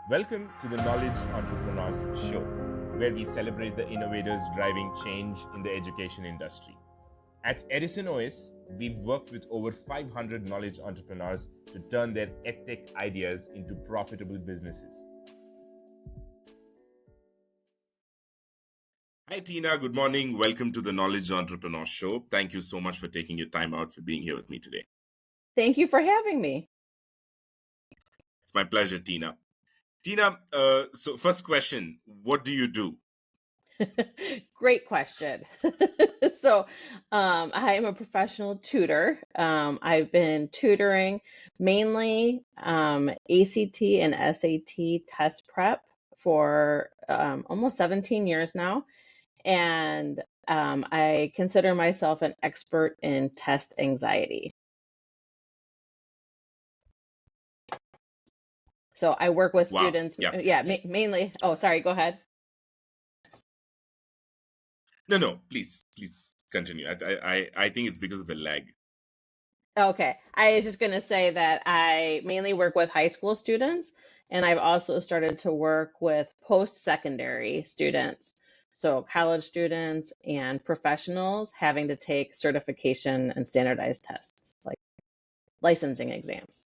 Welcome to the Knowledge Entrepreneurs Show, where we celebrate the innovators driving change in the education industry. At Edison OS, we've worked with over 500 knowledge entrepreneurs to turn their edtech ideas into profitable businesses. Hi, Tina. Good morning. Welcome to the Knowledge Entrepreneur Show. Thank you so much for taking your time out for being here with me today. Thank you for having me. It's my pleasure, Tina. Tina, so first question, what do you do? Great question. So, I am a professional tutor. I've been tutoring mainly ACT and SAT test prep for almost 17 years now. And I consider myself an expert in test anxiety. So I work with Wow. students. Yeah, mainly. Oh, sorry, go ahead. No, please continue. I think it's because of the lag. Okay. I was just going to say that I mainly work with high school students, and I've also started to work with post-secondary students. So college students and professionals having to take certification and standardized tests, like licensing exams.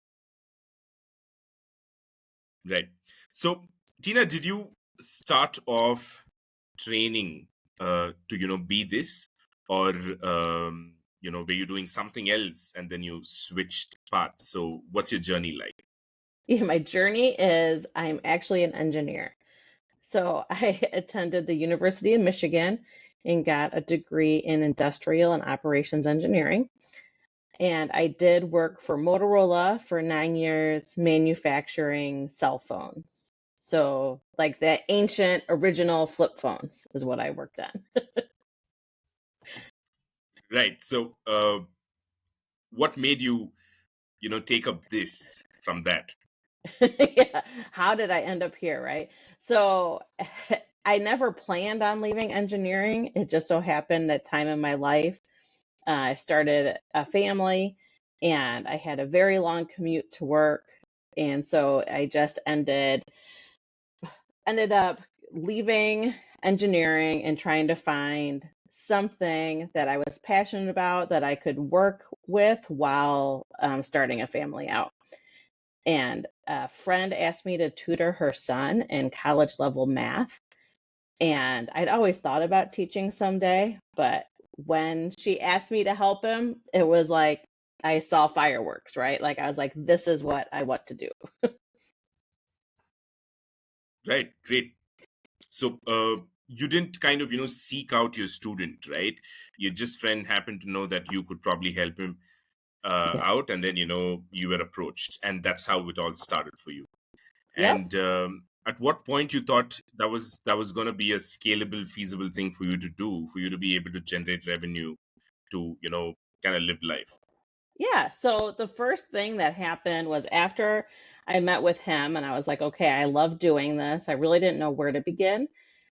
Right. So, Tina, did you start off training to be this, or were you doing something else and then you switched paths? So, what's your journey like? Yeah, my journey is I'm actually an engineer. So I attended the University of Michigan and got a degree in industrial and operations engineering. And I did work for Motorola for 9 years, manufacturing cell phones. So, like the ancient original flip phones is what I worked on. Right. So, what made you, take up this from that? Yeah. How did I end up here, right? So, I never planned on leaving engineering. It just so happened that time in my life, I started a family and I had a very long commute to work. And so I just ended up leaving engineering and trying to find something that I was passionate about that I could work with while starting a family out. And a friend asked me to tutor her son in college level math. And I'd always thought about teaching someday, but when she asked me to help him, it was like I saw fireworks, right? Like I was like, this is what I want to do. Right. Great. So, you didn't kind of, seek out your student, right? Your just friend happened to know that you could probably help him Yeah. out, and then, you were approached, and that's how it all started for you. Yep. And at what point you thought that was going to be a scalable, feasible thing for you to do, for you to be able to generate revenue to, kind of live life? Yeah. So the first thing that happened was after I met with him and I was like, okay, I love doing this. I really didn't know where to begin.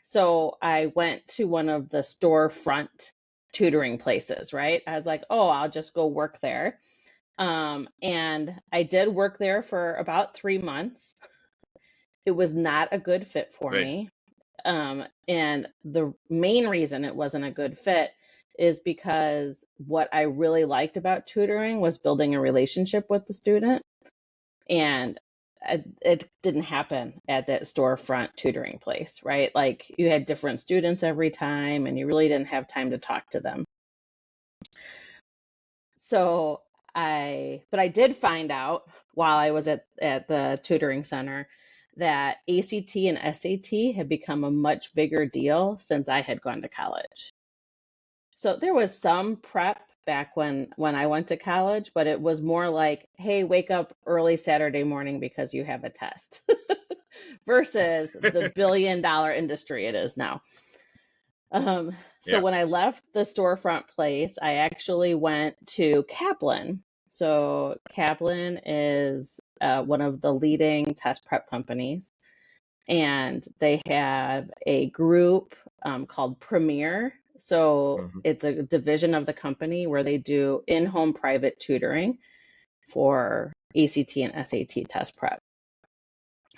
So I went to one of the storefront tutoring places, right? I was like, oh, I'll just go work there. And I did work there for about 3 months. It was not a good fit for Right. me. And the main reason it wasn't a good fit is because what I really liked about tutoring was building a relationship with the student. And it didn't happen at that storefront tutoring place, right? Like you had different students every time and you really didn't have time to talk to them. So but I did find out while I was at the tutoring center that ACT and SAT had become a much bigger deal since I had gone to college. So there was some prep back when I went to college, but it was more like, hey, wake up early Saturday morning because you have a test versus the billion-dollar industry it is now. So Yeah. when I left the storefront place, I actually went to Kaplan. So Kaplan is one of the leading test prep companies, and they have a group called Premier. So it's a division of the company where they do in-home private tutoring for ACT and SAT test prep.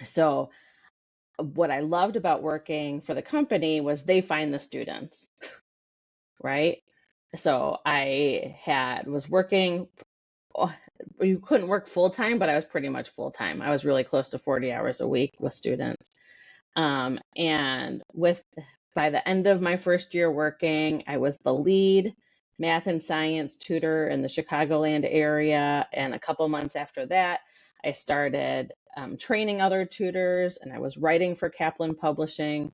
So what I loved about working for the company was they find the students, right? So was working, oh, you couldn't work full time, but I was pretty much full time. I was really close to 40 hours a week with students. And by the end of my first year working, I was the lead math and science tutor in the Chicagoland area. And a couple months after that, I started training other tutors, and I was writing for Kaplan Publishing.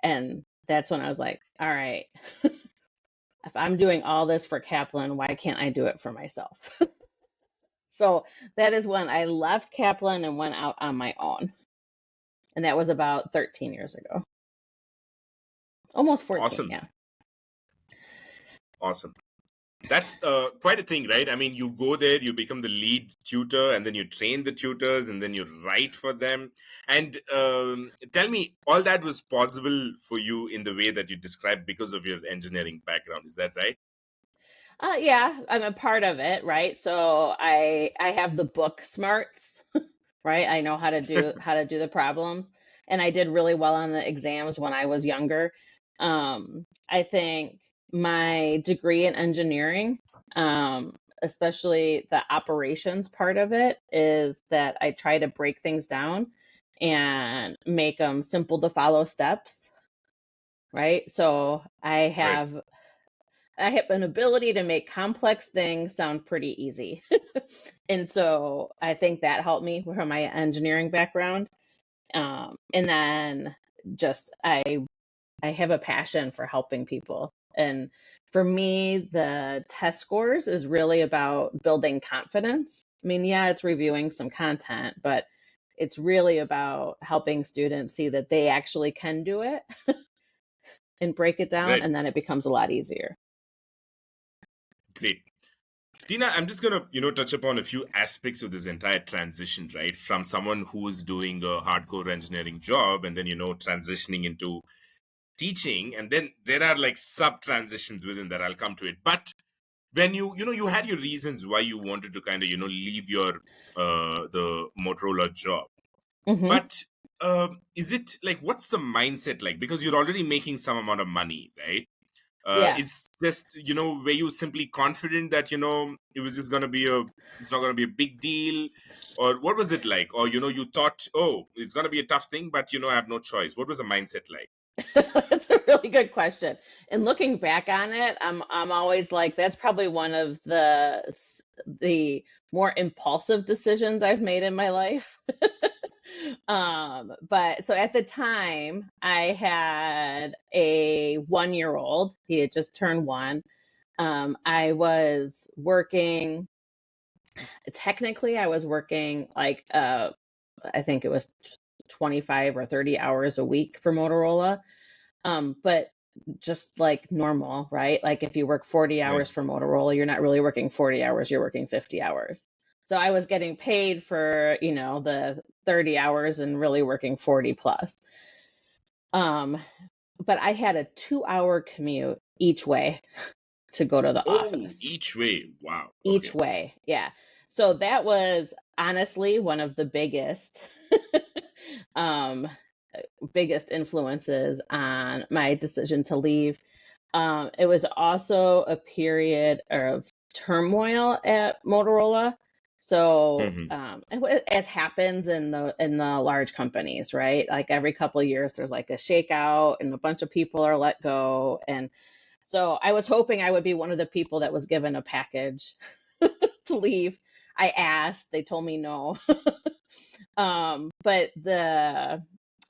And that's when I was like, all right, if I'm doing all this for Kaplan, why can't I do it for myself? So that is when I left Kaplan and went out on my own. And that was about 13 years ago. Almost 14, Awesome. yeah. Awesome. That's quite a thing, right? I mean, you go there, you become the lead tutor, and then you train the tutors, and then you write for them. And tell me, all that was possible for you in the way that you described because of your engineering background. Is that right? Yeah, I'm a part of it, right? So I have the book smarts, right? I know how to do the problems, and I did really well on the exams when I was younger. I think my degree in engineering, especially the operations part of it, is that I try to break things down and make them simple to follow steps, right? So I have an ability to make complex things sound pretty easy. And so I think that helped me from my engineering background. And then just I have a passion for helping people. And for me, the test scores is really about building confidence. I mean, yeah, it's reviewing some content, but it's really about helping students see that they actually can do it and break it down, Right. and then it becomes a lot easier. Great. Tina, I'm just going to, touch upon a few aspects of this entire transition, right? From someone who's doing a hardcore engineering job and then, transitioning into teaching. And then there are like sub transitions within that. I'll come to it. But when you had your reasons why you wanted to kind of, leave your, the Motorola job. Mm-hmm. But is it like, what's the mindset like? Because you're already making some amount of money, right? Yeah. It's just, were you simply confident that, it was just going to be it's not going to be a big deal? Or what was it like? Or, you thought, oh, it's going to be a tough thing, but, I have no choice. What was the mindset like? That's a really good question. And looking back on it, I'm always like, that's probably one of the more impulsive decisions I've made in my life. But so at the time, I had a 1-year-old. He had just turned 1. I was working, technically, I was working like, I think it was 25 or 30 hours a week for Motorola. But just like normal, right? Like if you work 40 hours for Motorola, you're not really working 40 hours, you're working 50 hours. So I was getting paid for, the 30 hours and really working 40 plus. But I had a 2-hour commute each way to go to the office. Each way. Wow. Each way. Yeah. So that was honestly one of the biggest biggest influences on my decision to leave. It was also a period of turmoil at Motorola. So, as happens in the large companies, right? Like every couple of years, there's like a shakeout, and a bunch of people are let go. And so, I was hoping I would be one of the people that was given a package to leave. I asked, they told me no.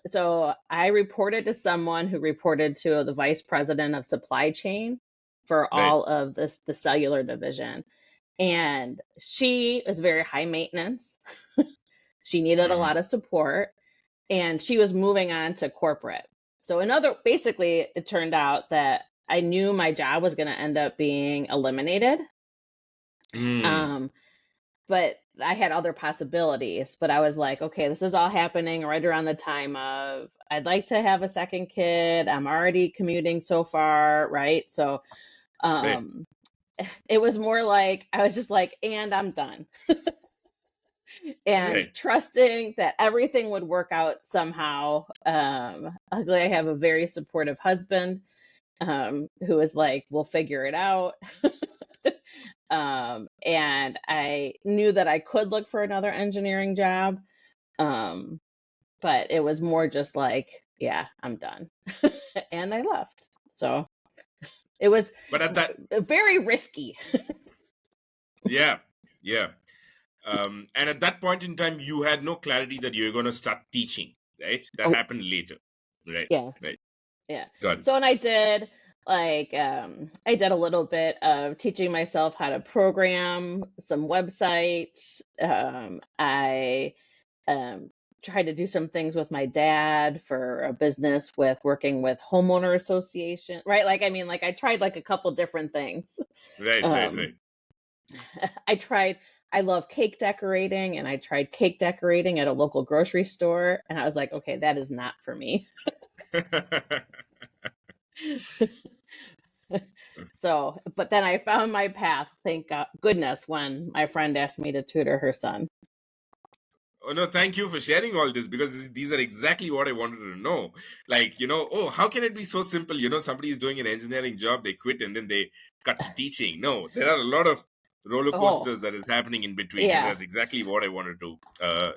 So I reported to someone who reported to the vice president of supply chain for all of the cellular division. And she is very high maintenance. She needed a lot of support, and she was moving on to corporate. So basically it turned out that I knew my job was going to end up being eliminated. But I had other possibilities, but I was like, okay, this is all happening right around the time of, I'd like to have a second kid. I'm already commuting so far, right? So it was more like, I was just like, and I'm done. and Right. trusting that everything would work out somehow. Luckily, I have a very supportive husband who is like, we'll figure it out. And I knew that I could look for another engineering job. But it was more just like, yeah, I'm done. And I left. So it was But at that, very risky. yeah, yeah. And at that point in time, you had no clarity that you were going to start teaching, right? That Oh, happened later. Right, yeah, right. yeah. Got it. So, and I did like, I did a little bit of teaching myself how to program some websites. I tried to do some things with my dad for a business with working with homeowner association, right? Like, I mean, like I tried like a couple different things. Right, right, Um, right. I love cake decorating, and I tried cake decorating at a local grocery store, and I was like, okay, that is not for me. So, but then I found my path, thank goodness, when my friend asked me to tutor her son. Oh no, thank you for sharing all this, because these are exactly what I wanted to know. Like, oh, how can it be so simple? Somebody is doing an engineering job, they quit and then they cut to teaching. No, there are a lot of roller Oh, coasters that is happening in between, and yeah. that's exactly what I wanted to,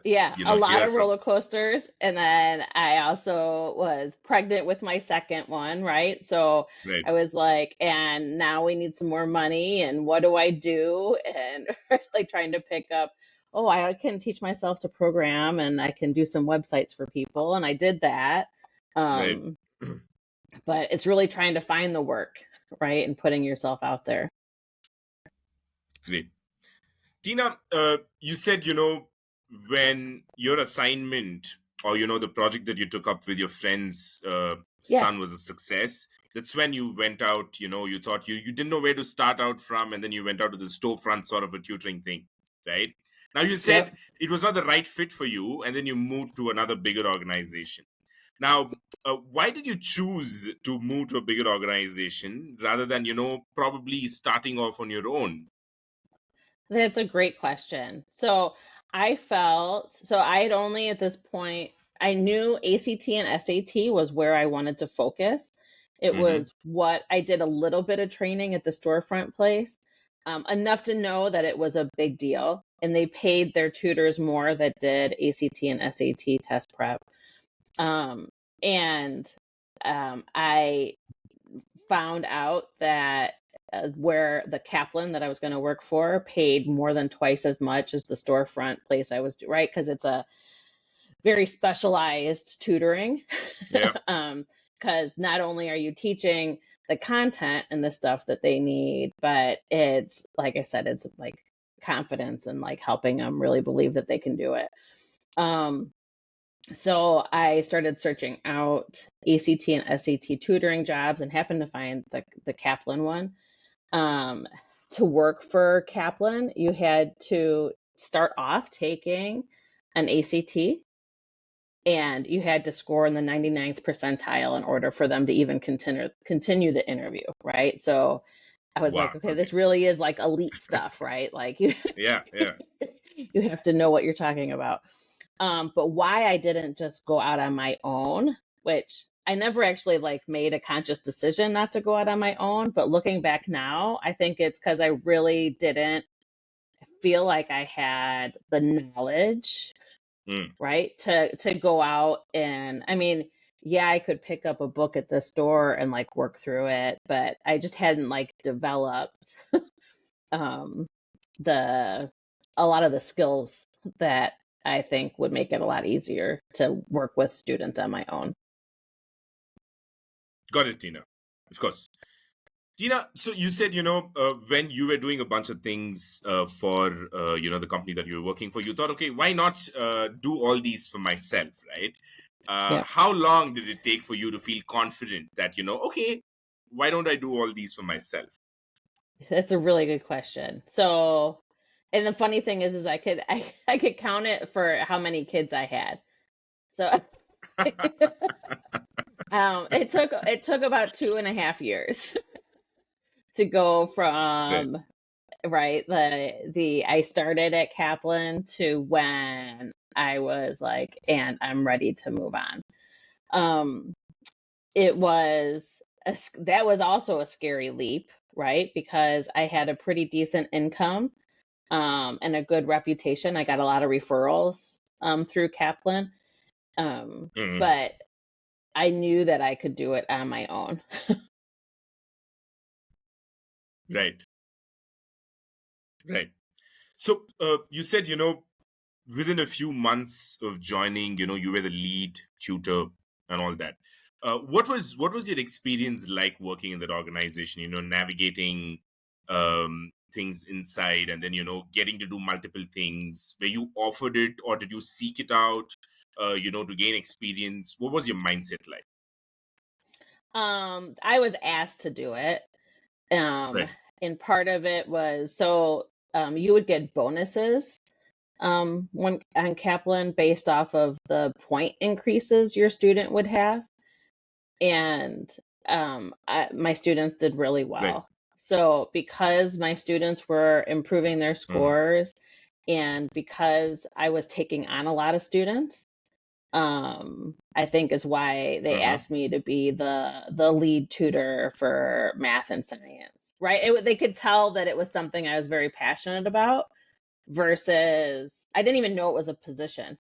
Yeah, a lot hear of from. roller coasters. And then I also was pregnant with my second one, right? So Right, I was like, and now we need some more money. And what do I do? And like trying to pick up, oh, I can teach myself to program and I can do some websites for people. And I did that. right. Um, but it's really trying to find the work, right? And putting yourself out there. Great. Tina, you said, when your assignment, or, the project that you took up with your friend's Yeah. son was a success. That's when you went out, you thought you didn't know where to start out from, and then you went out to the storefront sort of a tutoring thing, right? Now, you said Yep. it was not the right fit for you, and then you moved to another bigger organization. Now, why did you choose to move to a bigger organization rather than, probably starting off on your own? That's a great question. So I had only at this point, I knew ACT and SAT was where I wanted to focus. It Mm-hmm. was what I did a little bit of training at the storefront place, enough to know that it was a big deal. And they paid their tutors more that did ACT and SAT test prep. Um, and I found out that where the Kaplan that I was going to work for paid more than twice as much as the storefront place I was, right? Because it's a very specialized tutoring. Yeah. Because not only are you teaching the content and the stuff that they need, but it's like I said, it's like confidence and like helping them really believe that they can do it. Um, so I started searching out ACT and SAT tutoring jobs and happened to find the Kaplan one. Um, to work for Kaplan, you had to start off taking an ACT and you had to score in the 99th percentile in order for them to even continue the interview, right? So I was like, Wow. okay, Okay. this really is like elite stuff, right? Like you Yeah. Yeah. you have to know what you're talking about. But why I didn't just go out on my own, which I never actually like made a conscious decision not to go out on my own, but looking back now, I think it's because I really didn't feel like I had the knowledge, Mm. right? To go out and I mean, yeah, I could pick up a book at the store and like work through it, but I just hadn't like developed um the a lot of the skills that I think would make it a lot easier to work with students on my own. Got it, Tina. Of course. Tina, so you said, when you were doing a bunch of things for, the company that you were working for, you thought, okay, why not do all these for myself, right? Yeah, How long did it take for you to feel confident that, okay, why don't I do all these for myself? that's a really good question. So, and the funny thing is I could count it for how many kids I had. So, it took about 2.5 years to go Right. from right, I started at Kaplan to when I was like, and I'm ready to move on. Um, it was that was also a scary leap, right? Because I had a pretty decent income, and a good reputation. I got a lot of referrals, through Kaplan. Mm, But I knew that I could do it on my own. right, right. So you said, within a few months of joining, you were the lead tutor and all that. What was your experience like working in that organization? Navigating things inside, and then getting to do multiple things. Were you offered it, or did you seek it out? To gain experience. What was your mindset like? I was asked to do it. Um, Right. and part of it was so you would get bonuses when on Kaplan based off of the point increases your student would have. And my students did really Right. well. So because my students were improving their Mhm. scores, and because I was taking on a lot of students, I think is why they Uh-huh. asked me to be the lead tutor for math and science. Right? They could tell that it was something I was very passionate about. Versus, I didn't even know it was a position.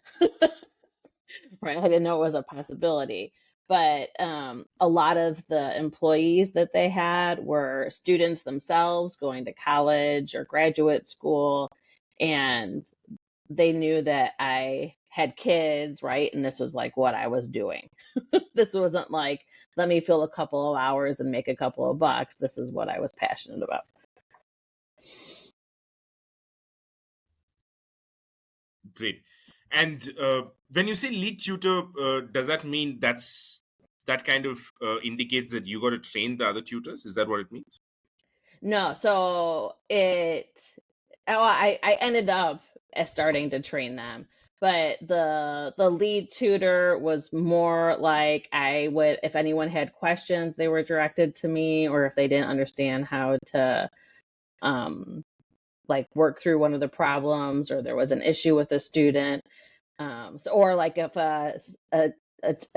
Right? I didn't know it was a possibility. But a lot of the employees that they had were students themselves going to college or graduate school, and they knew that I had kids, right? And this was like what I was doing. This wasn't like, let me fill a couple of hours and make a couple of bucks. This is what I was passionate about. Great. And when you say lead tutor, does that mean that kind of indicates that you got to train the other tutors? Is that what it means? No, so I ended up starting to train them, but the lead tutor was more like I would, if anyone had questions, they were directed to me, or if they didn't understand how to um like work through one of the problems, or there was an issue with a student. Or like if a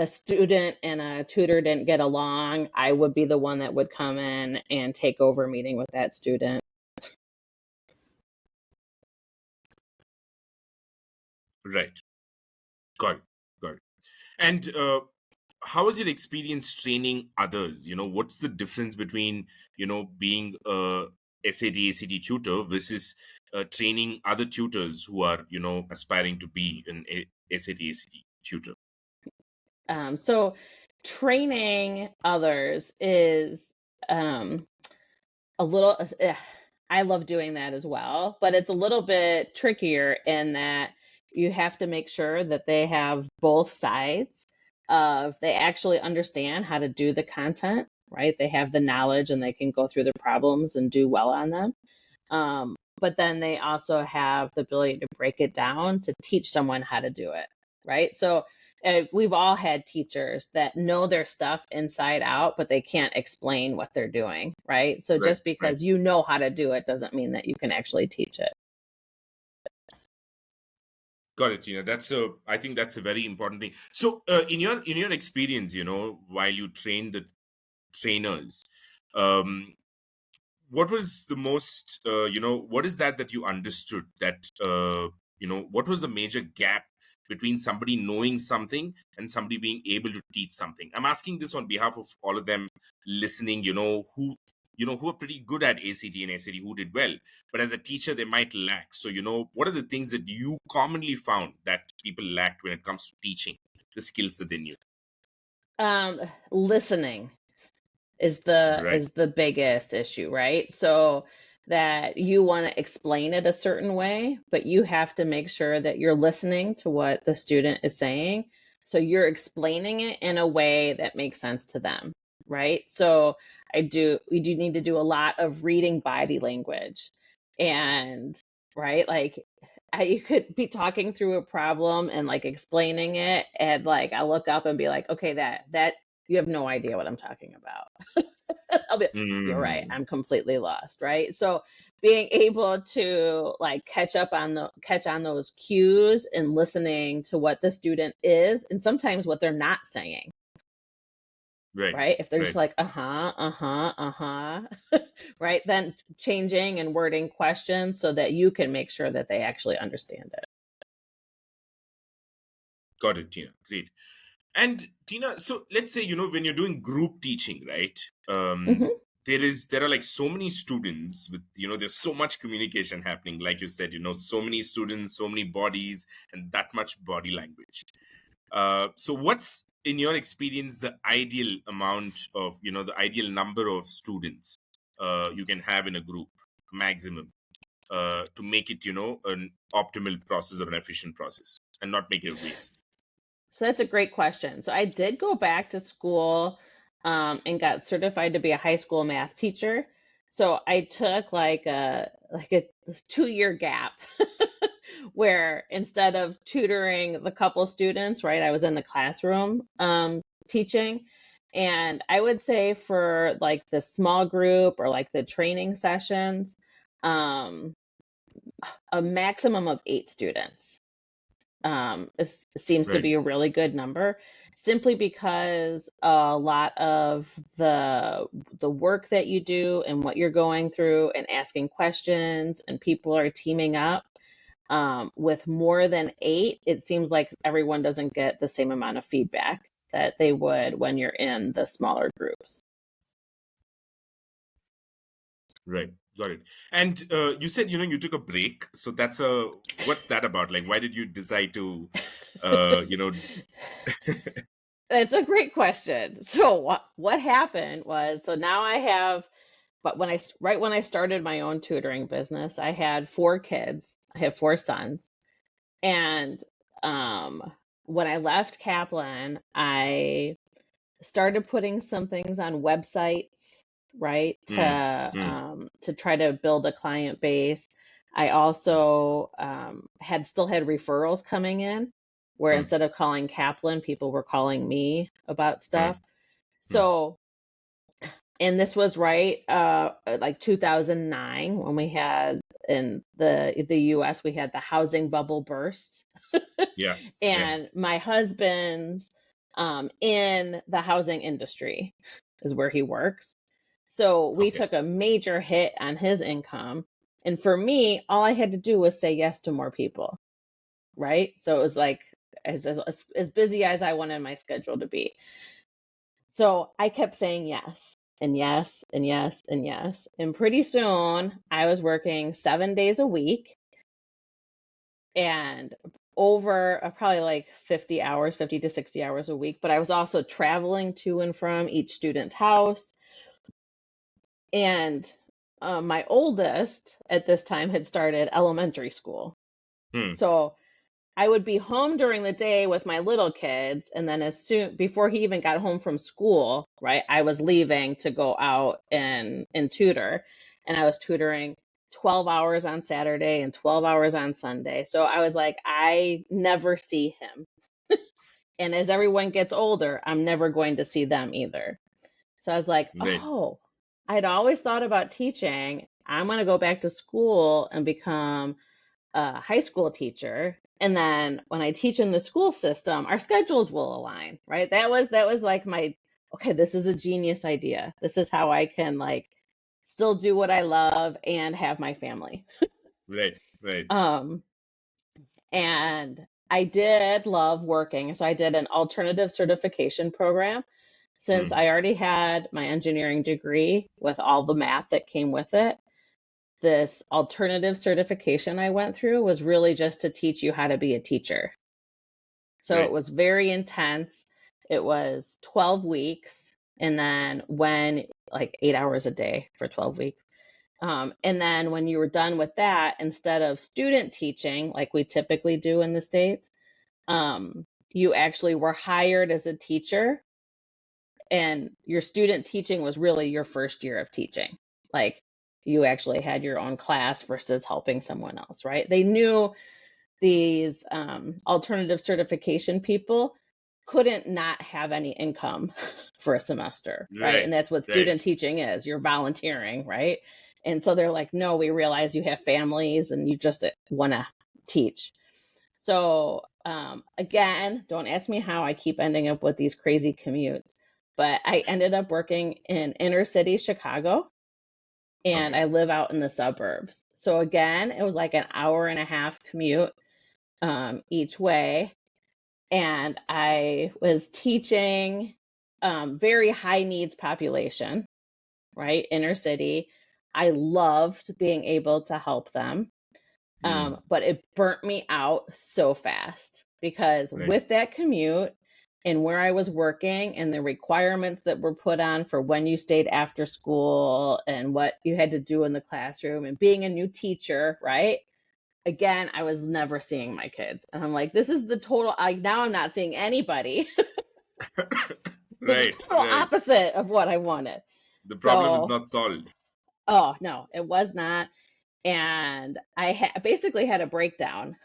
student and a tutor didn't get along, I would be the one that would come in and take over meeting with that student. Right. Got it. Got it. And how was your experience training others? What's the difference between, being a SAT, ACT tutor versus training other tutors who are, aspiring to be an SAT, ACT tutor? So training others is um, a little, I love doing that as well, but it's a little bit trickier in that you have to make sure that they have both sides of, they actually understand how to do the content, right? They have the knowledge and they can go through the problems and do well on them. But then they also have the ability to break it down to teach someone how to do it, right? So we've all had teachers that know their stuff inside out, but they can't explain what they're doing, right? So Right. just Right. because you know how to do it doesn't mean that you can actually teach it. Got it. I think that's a very important thing. So, in your experience, while you train the trainers, um, what was the most, what is that you understood that, what was the major gap between somebody knowing something and somebody being able to teach something? I'm asking this on behalf of all of them listening, who are pretty good at ACT and SAT, who did well, but as a teacher they might lack. So, what are the things that you commonly found that people lacked when it comes to teaching the skills that they knew? Listening Right. is the biggest issue, right? So that you want to explain it a certain way, but you have to make sure that you're listening to what the student is saying. So you're explaining it in a way that makes sense to them, right? So we do need to do a lot of reading body language. And right, like you could be talking through a problem and like explaining it, and like I look up and be like, okay, that you have no idea what I'm talking about. I'll be, you're right. Mm, I'm completely lost, right? So being able to like catch on those cues and listening to what the student is and sometimes what they're not saying. Right. Right? If they're just Right. like, right? Then changing and wording questions so that you can make sure that they actually understand it. Got it, Tina. Great. And Tina, so let's say, when you're doing group teaching, right? Hmm. There are like so many students with, there's so much communication happening. Like you said, so many students, so many bodies, and that much body language. So what's, in your experience, the ideal amount of, the ideal number of students you can have in a group, maximum, to make it, an optimal process or an efficient process and not make it a waste? So that's a great question. So I did go back to school and got certified to be a high school math teacher. So I took like a 2-year gap where instead of tutoring the couple students, right, I was in the classroom teaching. And I would say for like the small group or like the training sessions, um, a maximum of 8 students seems to Right. be a really good number simply because a lot of the work that you do and what you're going through and asking questions and people are teaming up with more than 8, it seems like everyone doesn't get the same amount of feedback that they would when you're in the smaller groups. Right. Got it. And you said, you took a break. So what's that about? Like, why did you decide to, uh, you know, That's a great question. So what happened was, so now I have, but right when I started my own tutoring business, I had 4 kids. I have 4 sons. And when I left Kaplan, I started putting some things on websites, right, mm, mm, to try to build a client base. I also still had referrals coming in, where mm, instead of calling Kaplan, people were calling me about mm, stuff. mm, So, and this was right like 2009 when we had in the US we had the housing bubble burst. yeah. Yeah. And my husband's in the housing industry is where he works. So we Okay. took a major hit on his income. And for me, all I had to do was say yes to more people, right? So it was like as busy as I wanted my schedule to be. So I kept saying yes and yes and yes and yes. And pretty soon I was working 7 days a week and over probably like 50 hours, 50 to 60 hours a week. But I was also traveling to and from each student's house. And my oldest at this time had started elementary school. Mm, So I would be home during the day with my little kids. And then before he even got home from school, right, I was leaving to go out and tutor. And I was tutoring 12 hours on Saturday and 12 hours on Sunday. So I was like, I never see him. And as everyone gets older, I'm never going to see them either. So I was like, right. oh, I'd always thought about teaching. I'm going to go back to school and become a high school teacher. And then when I teach in the school system, our schedules will align, right? That was like okay, this is a genius idea. This is how I can like still do what I love and have my family. Right. Right. Um, and I did love working. So I did an alternative certification program since Mm, I already had my engineering degree with all the math that came with it. This alternative certification I went through was really just to teach you how to be a teacher. So it right. was very intense. It was 12 weeks. And then like 8 hours a day for 12 weeks. And then when you were done with that, instead of student teaching, like we typically do in the States, you actually were hired as a teacher and your student teaching was really your first year of teaching. Like you actually had your own class versus helping someone else, right? They knew these alternative certification people couldn't not have any income for a semester, right? And Right. that's what Right. student teaching is. You're volunteering, right? And so they're like, no, we realize you have families and you just want to teach. So again, don't ask me how I keep ending up with these crazy commutes, but I ended up working in inner city Chicago, and Okay. I live out in the suburbs. So again, it was like an hour and a half commute each way. And I was teaching very high needs population, right? Inner city. I loved being able to help them. Mm, But it burnt me out so fast because right. with that commute and where I was working and the requirements that were put on for when you stayed after school and what you had to do in the classroom and being a new teacher, right? Again, I was never seeing my kids. And I'm like, this is the total, like now I'm not seeing anybody. The Right. total Right. opposite of what I wanted. The problem is So, not solved. oh no, it was not. And I basically had a breakdown.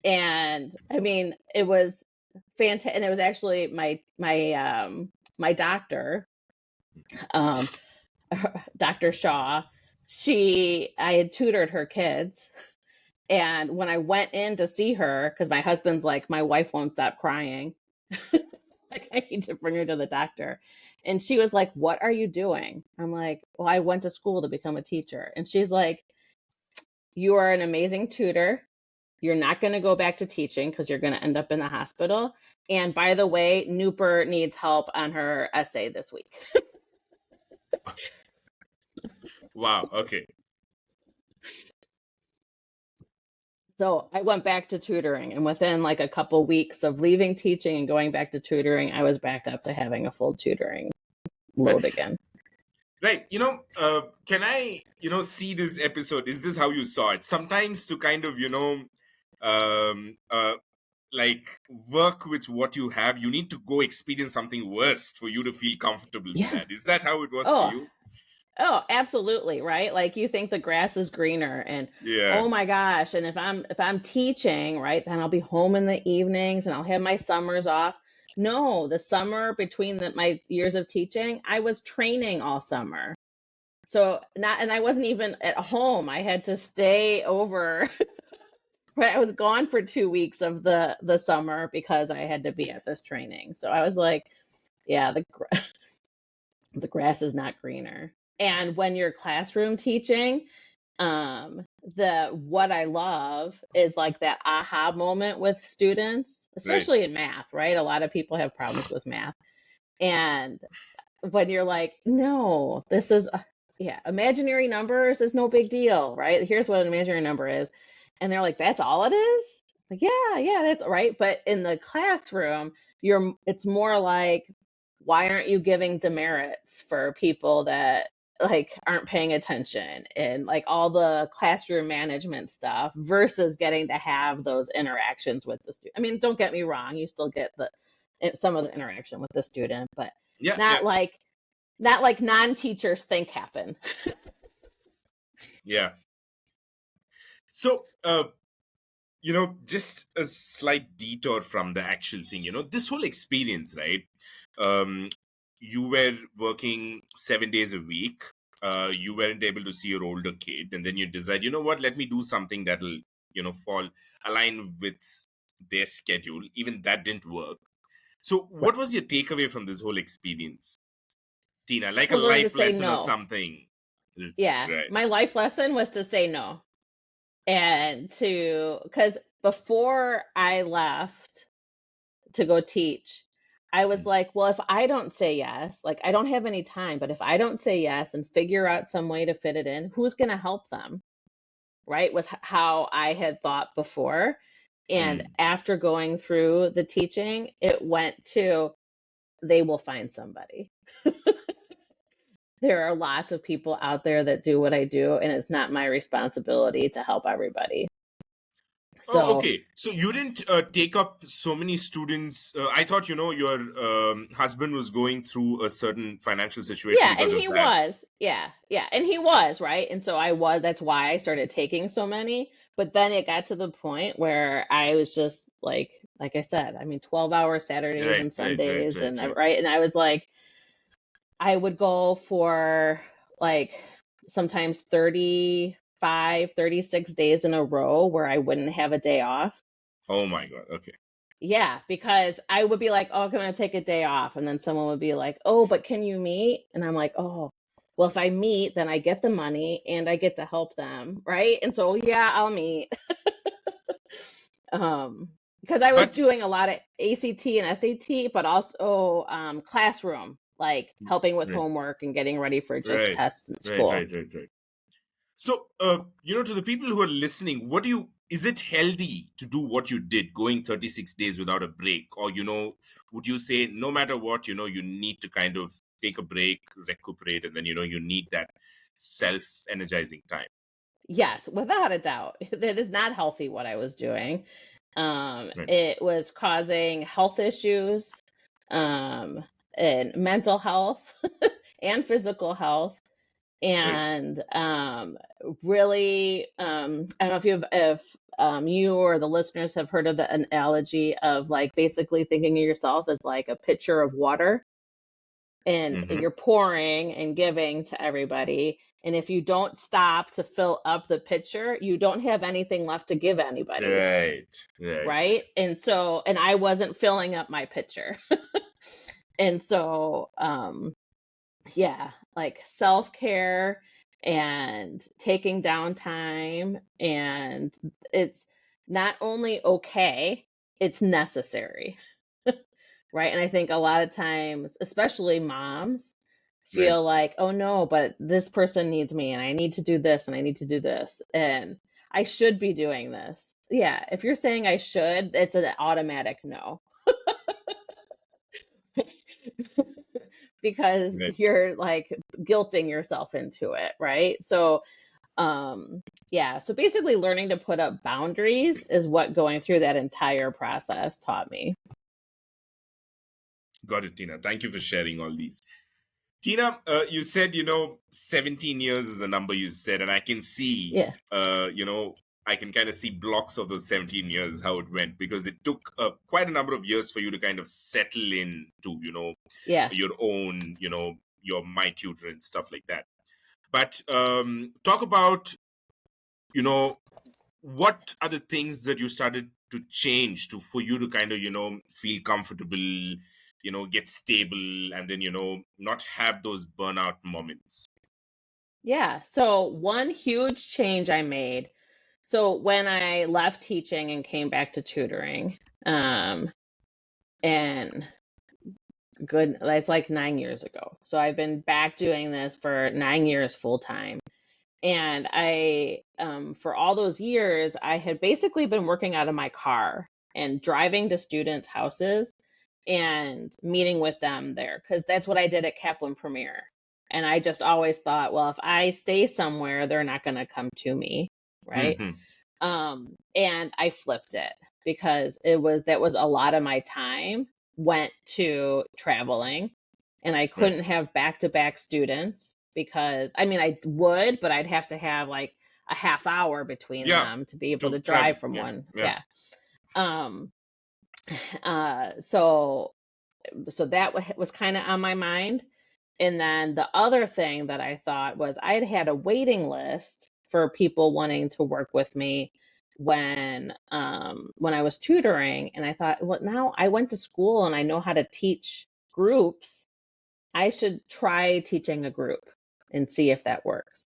And I mean, it was fantastic. And it was actually my doctor, um, Dr. Shaw. I had tutored her kids. And when I went in to see her, because my husband's like, my wife won't stop crying. Like, I need to bring her to the doctor. And she was like, what are you doing? I'm like, well, I went to school to become a teacher. And she's like, you are an amazing tutor. You're not going to go back to teaching because you're going to end up in the hospital. And by the way, Nooper needs help on her essay this week. Wow. Okay. So I went back to tutoring, and within like a couple weeks of leaving teaching and going back to tutoring, I was back up to having a full tutoring Right. load again. Right. Can I, see this episode? Is this how you saw it? Sometimes to kind of, um, uh, like work with what you have, you need to go experience something worse for you to feel comfortable with Yeah. that. Is that how it was for Oh, you? oh, absolutely, right? Like you think the grass is greener and Yeah. oh my gosh, and if I'm teaching, right, then I'll be home in the evenings and I'll have my summers off. No, the summer between my years of teaching, I was training all summer. So and I wasn't even at home. I had to stay over. Right, I was gone for 2 weeks of the summer because I had to be at this training. So I was like, yeah, the grass is not greener. And when you're classroom teaching, the what I love is like that aha moment with students, Right. especially in math, right? A lot of people have problems with math. And when you're like, no, this is yeah, imaginary numbers is no big deal, right? Here's what an imaginary number is. And they're like, that's all it is? Like, yeah, that's right. But in the classroom, it's more like, why aren't you giving demerits for people that like aren't paying attention and like all the classroom management stuff versus getting to have those interactions with the student. I mean, don't get me wrong, you still get some of the interaction with the student, but Yeah. Yeah. not like non-teachers think happen. Yeah. So, just a slight detour from the actual thing, this whole experience, right? Um, you were working 7 days a week. You weren't able to see your older kid. And then you decide, you know what, let me do something that'll, align with their schedule. Even that didn't work. So, Right. what was your takeaway from this whole experience, Tina? Like a To learn to life say lesson or no. something? Yeah, Right. my life lesson was to say no. And because before I left to go teach, I was like, well, if I don't say yes, like I don't have any time, but if I don't say yes and figure out some way to fit it in, who's going to help them? Right? Was how I had thought before. And Mm. after going through the teaching, it went to they will find somebody. There are lots of people out there that do what I do, and it's not my responsibility to help everybody. Oh, So, okay. So you didn't take up so many students. I thought, your husband was going through a certain financial situation yeah, and because of he that. was. Yeah, and he was, right? And so that's why I started taking so many. But then it got to the point where I was just like I said, I mean, 12-hour Saturdays Right, and right, right, Sundays right, and right. right. And I was like, I would go for like sometimes 35, 36 days in a row where I wouldn't have a day off. Oh my God. Okay. Yeah, because I would be like, oh, I'm going to take a day off. And then someone would be like, oh, but can you meet? And I'm like, oh, well, if I meet, then I get the money and I get to help them. Right. And so, yeah, I'll meet. Because I was But doing a lot of ACT and SAT, but also classroom, like helping with right, homework and getting ready for just right, tests in right, school. right, right, right. So, to the people who are listening, is it healthy to do what you did, going 36 days without a break? Or, would you say no matter what, you need to kind of take a break, recuperate, and then, you need that self-energizing time? Yes, without a doubt. That is not healthy what I was doing. Right, It was causing health issues, um, and mental health and physical health. right. And really, I don't know if you or the listeners have heard of the analogy of like basically thinking of yourself as like a pitcher of water, and Mm-hmm. you're pouring and giving to everybody. And if you don't stop to fill up the pitcher, you don't have anything left to give anybody. Right, right, Right. And I wasn't filling up my pitcher. And so, yeah, like self-care and taking downtime. And it's not only okay, it's necessary. Right. And I think a lot of times, especially moms, right. feel like, oh no, but this person needs me and I need to do this and I need to do this and I should be doing this. Yeah. If you're saying I should, it's an automatic no. Because Right. you're like guilting yourself into it, right? So yeah, so basically learning to put up boundaries is what going through that entire process taught me. Got it, Tina. Thank you for sharing all these. Tina, you said, 17 years is the number you said, and I can see, Yeah. I can kind of see blocks of those 17 years, how it went, because it took quite a number of years for you to kind of settle in to, Yeah. your own, your My Tutor and stuff like that. But talk about, what are the things that you started to change for you to kind of feel comfortable, get stable, and then not have those burnout moments? Yeah. So one huge change I made. So when I left teaching and came back to tutoring, and that's like 9 years ago. So I've been back doing this for 9 years full time. And I, for all those years, I had basically been working out of my car and driving to students' houses and meeting with them there because that's what I did at Kaplan Premier. And I just always thought, well, if I stay somewhere, they're not going to come to me, right? Mm-hmm. And I flipped it because that was a lot of my time went to traveling, and I Right. couldn't have back-to-back students because I mean I would, but I'd have to have like a half hour between Yeah, them to be able to to travel. drive from Yeah, one. yeah. Yeah. Um so that was kind of on my mind. And then the other thing that I thought was I'd had a waiting list for people wanting to work with me when I was tutoring. And I thought, well, now I went to school and I know how to teach groups. I should try teaching a group and see if that works.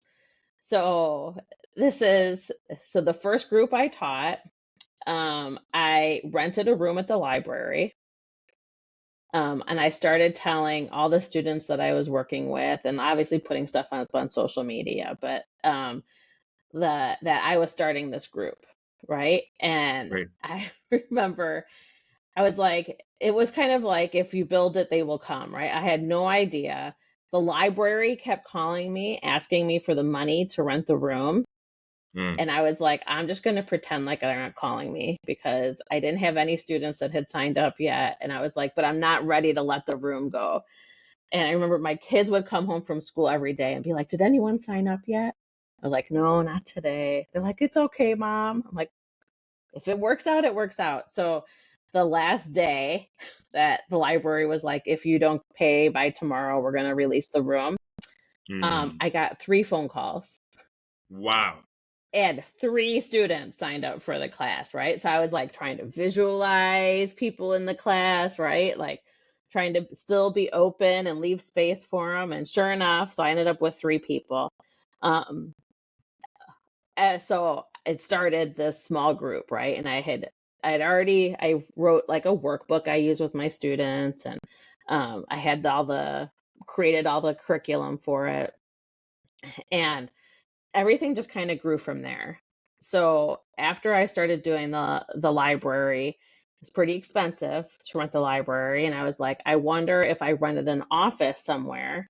So the first group I taught, I rented a room at the library. And I started telling all the students that I was working with, and obviously putting stuff on social media, but that I was starting this group, right? And Right. I remember I was like, it was kind of like if you build it, they will come, right? I had no idea. The library kept calling me, asking me for the money to rent the room. Mm. And I was like, I'm just going to pretend like they're not calling me because I didn't have any students that had signed up yet. And I was like, but I'm not ready to let the room go. And I remember my kids would come home from school every day and be like, did anyone sign up yet? I was like, no, not today. They're like, it's okay, Mom. I'm like, if it works out, it works out. So the last day that the library was like, if you don't pay by tomorrow, we're going to release the room. Mm. I got 3 phone calls Wow. and 3 students signed up for the class, right? So I was like trying to visualize people in the class, right? Like trying to still be open and leave space for them. And sure enough, so I ended up with 3 people. Um, so it started this small group, right? And I wrote like a workbook I use with my students, and I had created all the curriculum for it, and everything just kind of grew from there. So after I started doing the library, it's pretty expensive to rent the library, and I was like, I wonder if I rented an office somewhere,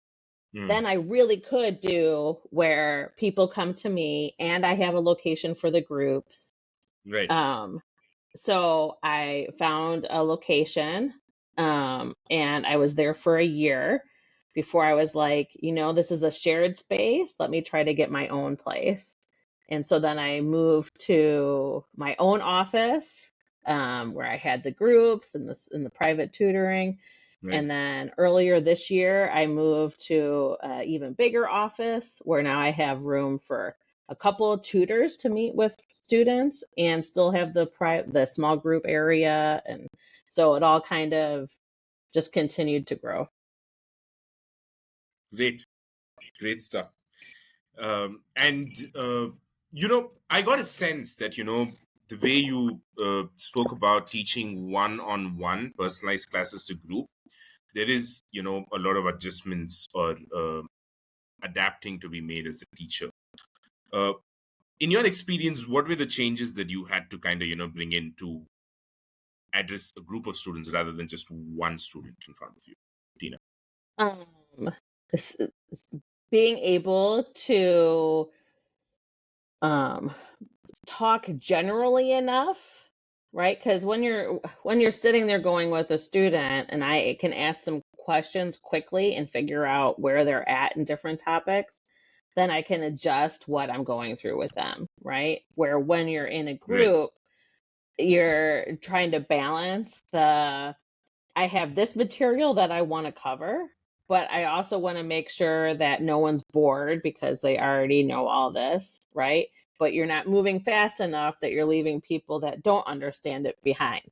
Mm. then I really could do where people come to me and I have a location for the groups. Right. Um, so I found a location, and I was there for a year before I was like, this is a shared space. Let me try to get my own place. And so then I moved to my own office, where I had the groups and the private tutoring. Right. And then earlier this year, I moved to an even bigger office where now I have room for a couple of tutors to meet with students and still have the small group area. And so it all kind of just continued to grow. Great. Great stuff. And I got a sense that the way you spoke about teaching one-on-one personalized classes to group, there is a lot of adjustments or adapting to be made as a teacher. Uh, in your experience, what were the changes that you had to kind of bring in to address a group of students rather than just one student in front of you, Tina? Um, s- Being able to um, talk generally enough, right? Because when you're sitting there going with a student, and I can ask some questions quickly and figure out where they're at in different topics, then I can adjust what I'm going through with them, right? Where when you're in a Right. group, you're trying to balance I have this material that I want to cover, but I also want to make sure that no one's bored because they already know all this, right? But you're not moving fast enough that you're leaving people that don't understand it behind.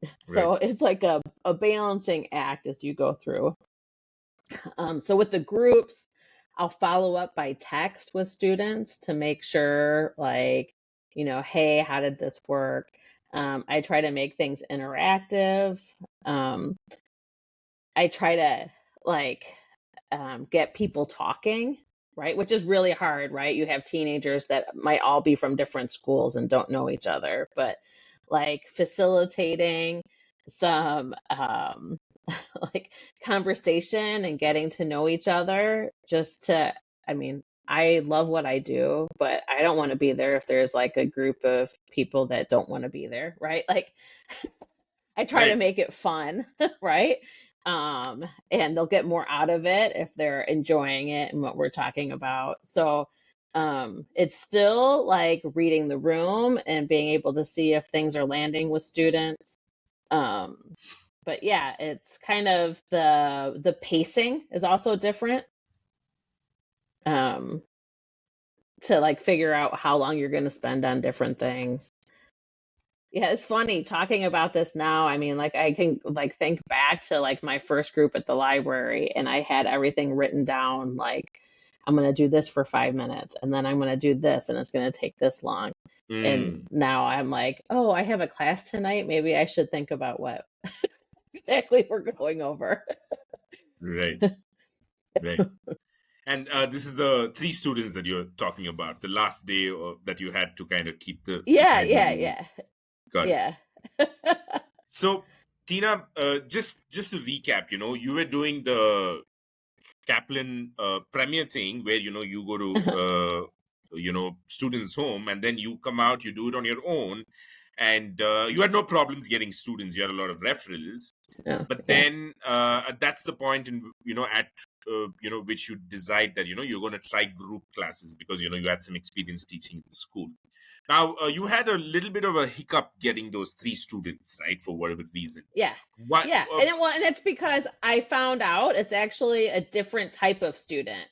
Right. So it's like a balancing act as you go through. So with the groups, I'll follow up by text with students to make sure, like, hey, how did this work? I try to make things interactive. Um, I try to like get people talking, right? Which is really hard, right? You have teenagers that might all be from different schools and don't know each other, but like facilitating some like conversation and getting to know each other just to, I mean, I love what I do, but I don't want to be there if there's like a group of people that don't want to be there, right? Like I try to Right. make it fun, right? And they'll get more out of it if they're enjoying it and what we're talking about. So, it's still like reading the room and being able to see if things are landing with students. Um, but yeah, it's kind of the pacing is also different. Um, to like figure out how long you're going to spend on different things. Yeah, it's funny talking about this now. I mean, like I can like think back to like my first group at the library and I had everything written down like I'm going to do this for 5 minutes and then I'm going to do this and it's going to take this long. And Mm. now I'm like, "Oh, I have a class tonight. Maybe I should think about what exactly we're going over." Right. Right. And this is the 3 students that you're talking about. The last day that you had to kind of keep the Yeah, tidy yeah, room. yeah. Got it. Yeah. So, Tina, just to recap, you were doing the Kaplan Premier thing where you go to students' home and then you come out, you do it on your own, and you had no problems getting students. You had a lot of referrals, Oh, but yeah. then that's the point in at which you decide that you're going to try group classes because you had some experience teaching in the school. Now, you had a little bit of a hiccup getting those 3 students, right, for whatever reason. Yeah. What? Yeah. And it's because I found out it's actually a different type of student.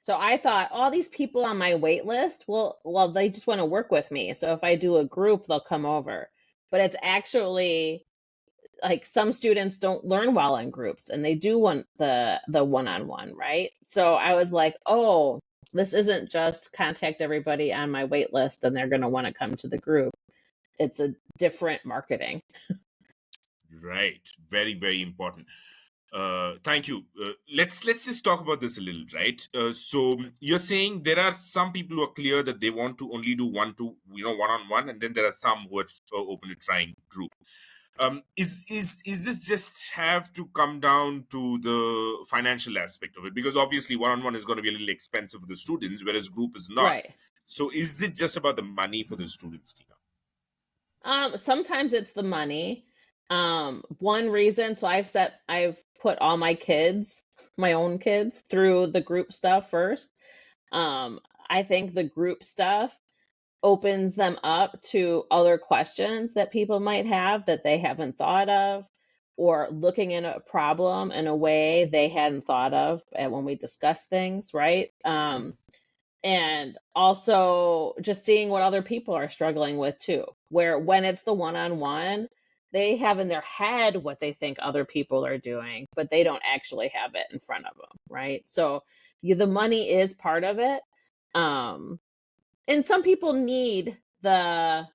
So I thought all these people on my wait list, well, they just want to work with me. So if I do a group, they'll come over. But it's actually like some students don't learn well in groups and they do want the one-on-one, right? So I was like, oh, this isn't just contact everybody on my wait list and they're going to want to come to the group. It's a different marketing. Right. Very, very important. Thank you. Let's just talk about this a little, right? So you're saying there are some people who are clear that they want to only do one-on-one, and then there are some who are open to trying group. Is this just have to come down to the financial aspect of it? Because obviously one-on-one is going to be a little expensive for the students, whereas group is not. Right. So is it just about the money for the students, Tina? Sometimes it's the money. One reason, so I've put all my kids, my own kids, through the group stuff first. I think the group stuff opens them up to other questions that people might have that they haven't thought of, or looking in a problem in a way they hadn't thought of when we discuss things, right? And also just seeing what other people are struggling with too, where when it's the one-on-one, they have in their head what they think other people are doing, but they don't actually have it in front of them, right? So the money is part of it. And some people need the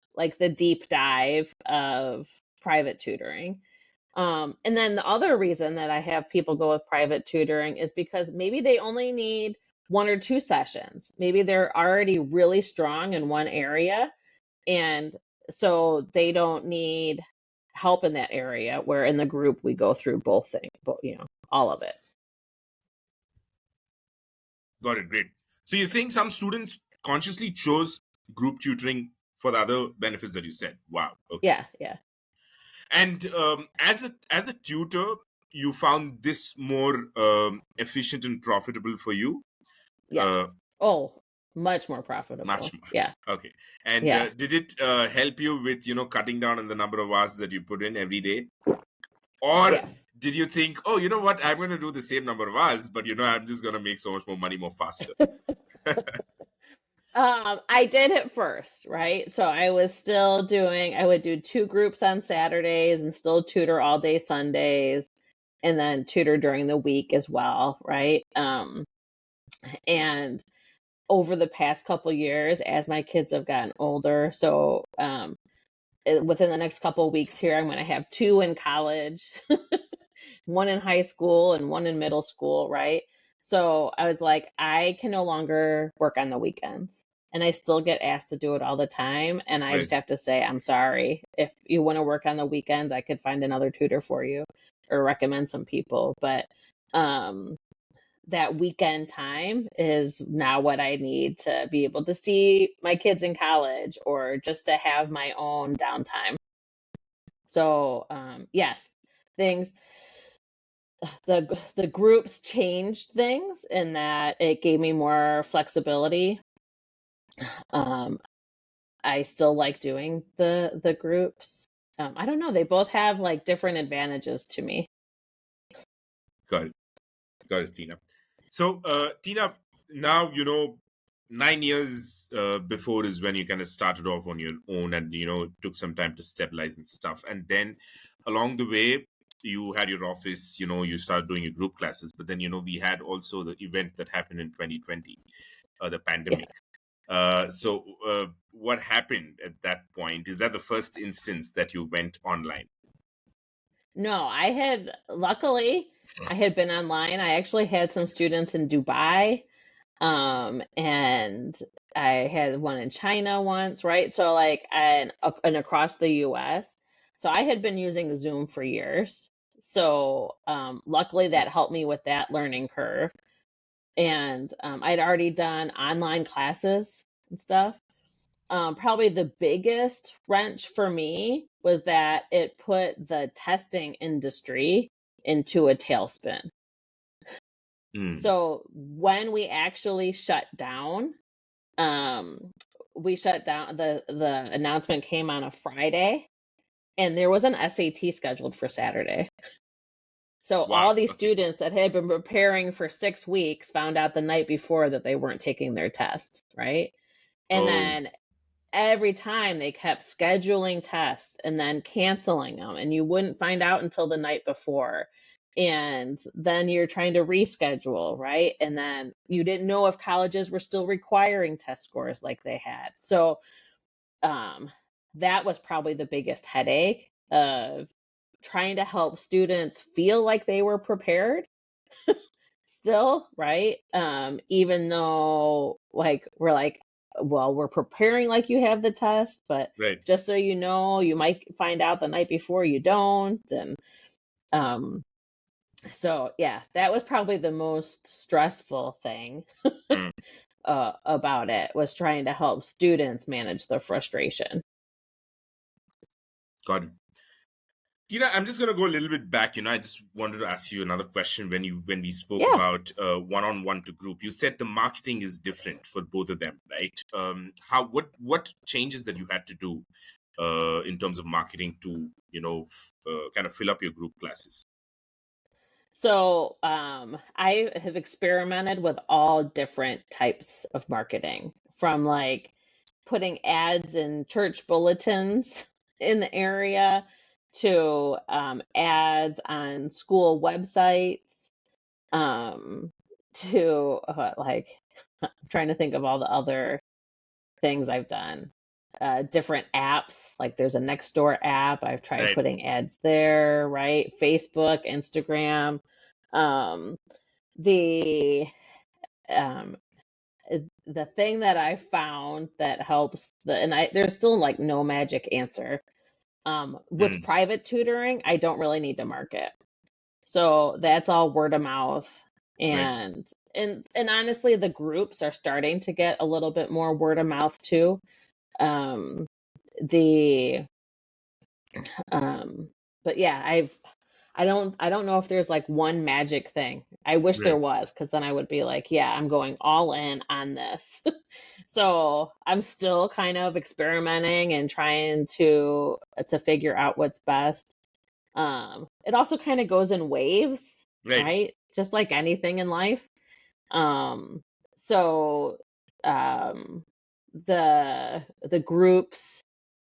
deep dive of private tutoring. And then the other reason that I have people go with private tutoring is because maybe they only need 1 or 2 sessions. Maybe they're already really strong in one area, and so they don't need help in that area, where in the group we go through both things, all of it. Got it. Great. So you're saying some students consciously chose group tutoring for the other benefits that you said. Wow. Okay. Yeah. And as a tutor, you found this more efficient and profitable for you. Yes. Oh, much more profitable. Much more. Yeah. Okay. And Yeah. did it help you with cutting down on the number of hours that you put in every day, or Yes. did you think, oh, you know what, I'm going to do the same number of hours, but I'm just going to make so much more money more faster? I did it first, right? So I would do 2 groups on Saturdays and still tutor all day Sundays, and then tutor during the week as well, right? And over the past couple years, as my kids have gotten older, so within the next couple of weeks here, I'm going to have 2 in college, one in high school and one in middle school, right? So I was like, I can no longer work on the weekends. And I still get asked to do it all the time. And I just Right. have to say, I'm sorry. If you want to work on the weekends, I could find another tutor for you or recommend some people. But that weekend time is now what I need to be able to see my kids in college or just to have my own downtime. So, yes, things the groups changed things in that it gave me more flexibility. I still like doing the groups. I don't know, they both have like different advantages to me. Got it, Tina. So, Tina, now 9 years before is when you kind of started off on your own, and took some time to stabilize and stuff, and then along the way you had your office, you started doing your group classes, but then we had also the event that happened in 2020, the pandemic. So what happened at that point? Is that the first instance that you went online? No, luckily, I had been online. I actually had some students in Dubai, and I had one in China once, right? So like, and across the US. So I had been using Zoom for years. So luckily that helped me with that learning curve. And I'd already done online classes and stuff. Probably the biggest wrench for me was that it put the testing industry into a tailspin. Mm. So when we actually shut down, um, we shut down. The announcement came on a Friday, and there was an SAT scheduled for Saturday. So Wow. all these Okay. students that had been preparing for 6 weeks found out the night before that they weren't taking their test, right? And Oh, then every time they kept scheduling tests and then canceling them, and you wouldn't find out until the night before. And then you're trying to reschedule, right? And then you didn't know if colleges were still requiring test scores like they had. So um, that was probably the biggest headache of trying to help students feel like they were prepared still, right? Even though like we're like, well, we're preparing like you have the test, but right. just so you know, you might find out the night before you don't. And um, so yeah, that was probably the most stressful thing Mm, about it, was trying to help students manage their frustration. got it. Tina, I'm just going to go a little bit back. I just wanted to ask you another question. When we spoke Yeah. about one-on-one to group, you said the marketing is different for both of them, right? What changes that you had to do in terms of marketing to kind of fill up your group classes? So I have experimented with all different types of marketing, from like putting ads in church bulletins in the area to ads on school websites, um, to like I'm trying to think of all the other things I've done. Different apps, like there's a Nextdoor app. I've tried Right. putting ads there, right? Facebook, Instagram. Um, the um, the thing that I found that helps there's still like no magic answer. With Mm, private tutoring, I don't really need to market. So that's all word of mouth. right. And honestly, the groups are starting to get a little bit more word of mouth too. Um, the but yeah, I don't know if there's like one magic thing. I wish there Right. was, because then I would be like, yeah, I'm going all in on this. So I'm still kind of experimenting and trying to figure out what's best. It also kind of goes in waves, Right. right? Just like anything in life. Um, so um, the groups,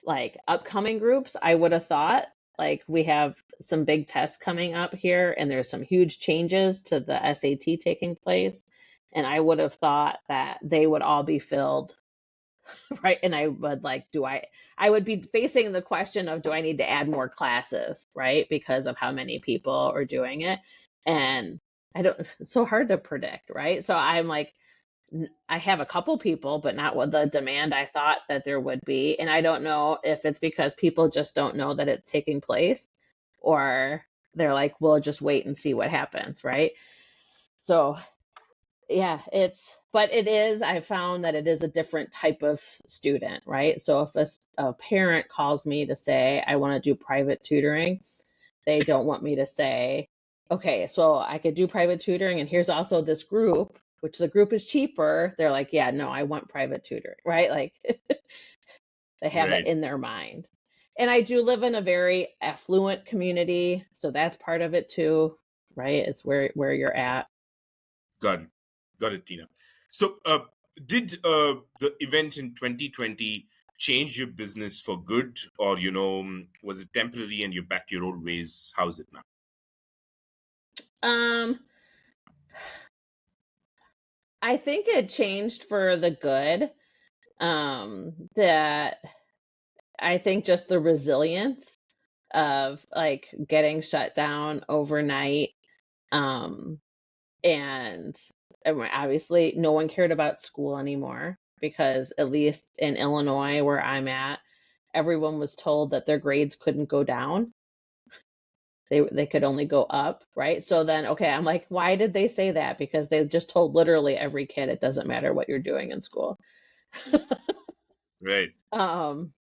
like upcoming groups, I would have thought, like, we have some big tests coming up here and there's some huge changes to the SAT taking place. And I would have thought that they would all be filled, right? And I would like, I would be facing the question of, do I need to add more classes, right? Because of how many people are doing it. And it's so hard to predict, right? So I'm like, I have a couple people, but not with the demand I thought that there would be. And I don't know if it's because people just don't know that it's taking place, or they're like, we'll just wait and see what happens, right? So, yeah, but I found that it is a different type of student, right? So if a parent calls me to say, I want to do private tutoring, they don't want me to say, okay, so I could do private tutoring, and here's also this group, which the group is cheaper. They're like, yeah, no, I want private tutoring, right? Like they have it Right. in their mind. And I do live in a very affluent community, so that's part of it too, right? It's where you're at. Got it. Got it, Tina. So, did the event in 2020 change your business for good, or was it temporary and you're back to your old ways? How's it now? Um, I think it changed for the good. That I think just the resilience of like getting shut down overnight. Um, and obviously, no one cared about school anymore, because at least in Illinois, where I'm at, everyone was told that their grades couldn't go down. They could only go up, right? So then, okay, I'm like, why did they say that? Because they just told literally every kid it doesn't matter what you're doing in school. Right. Um,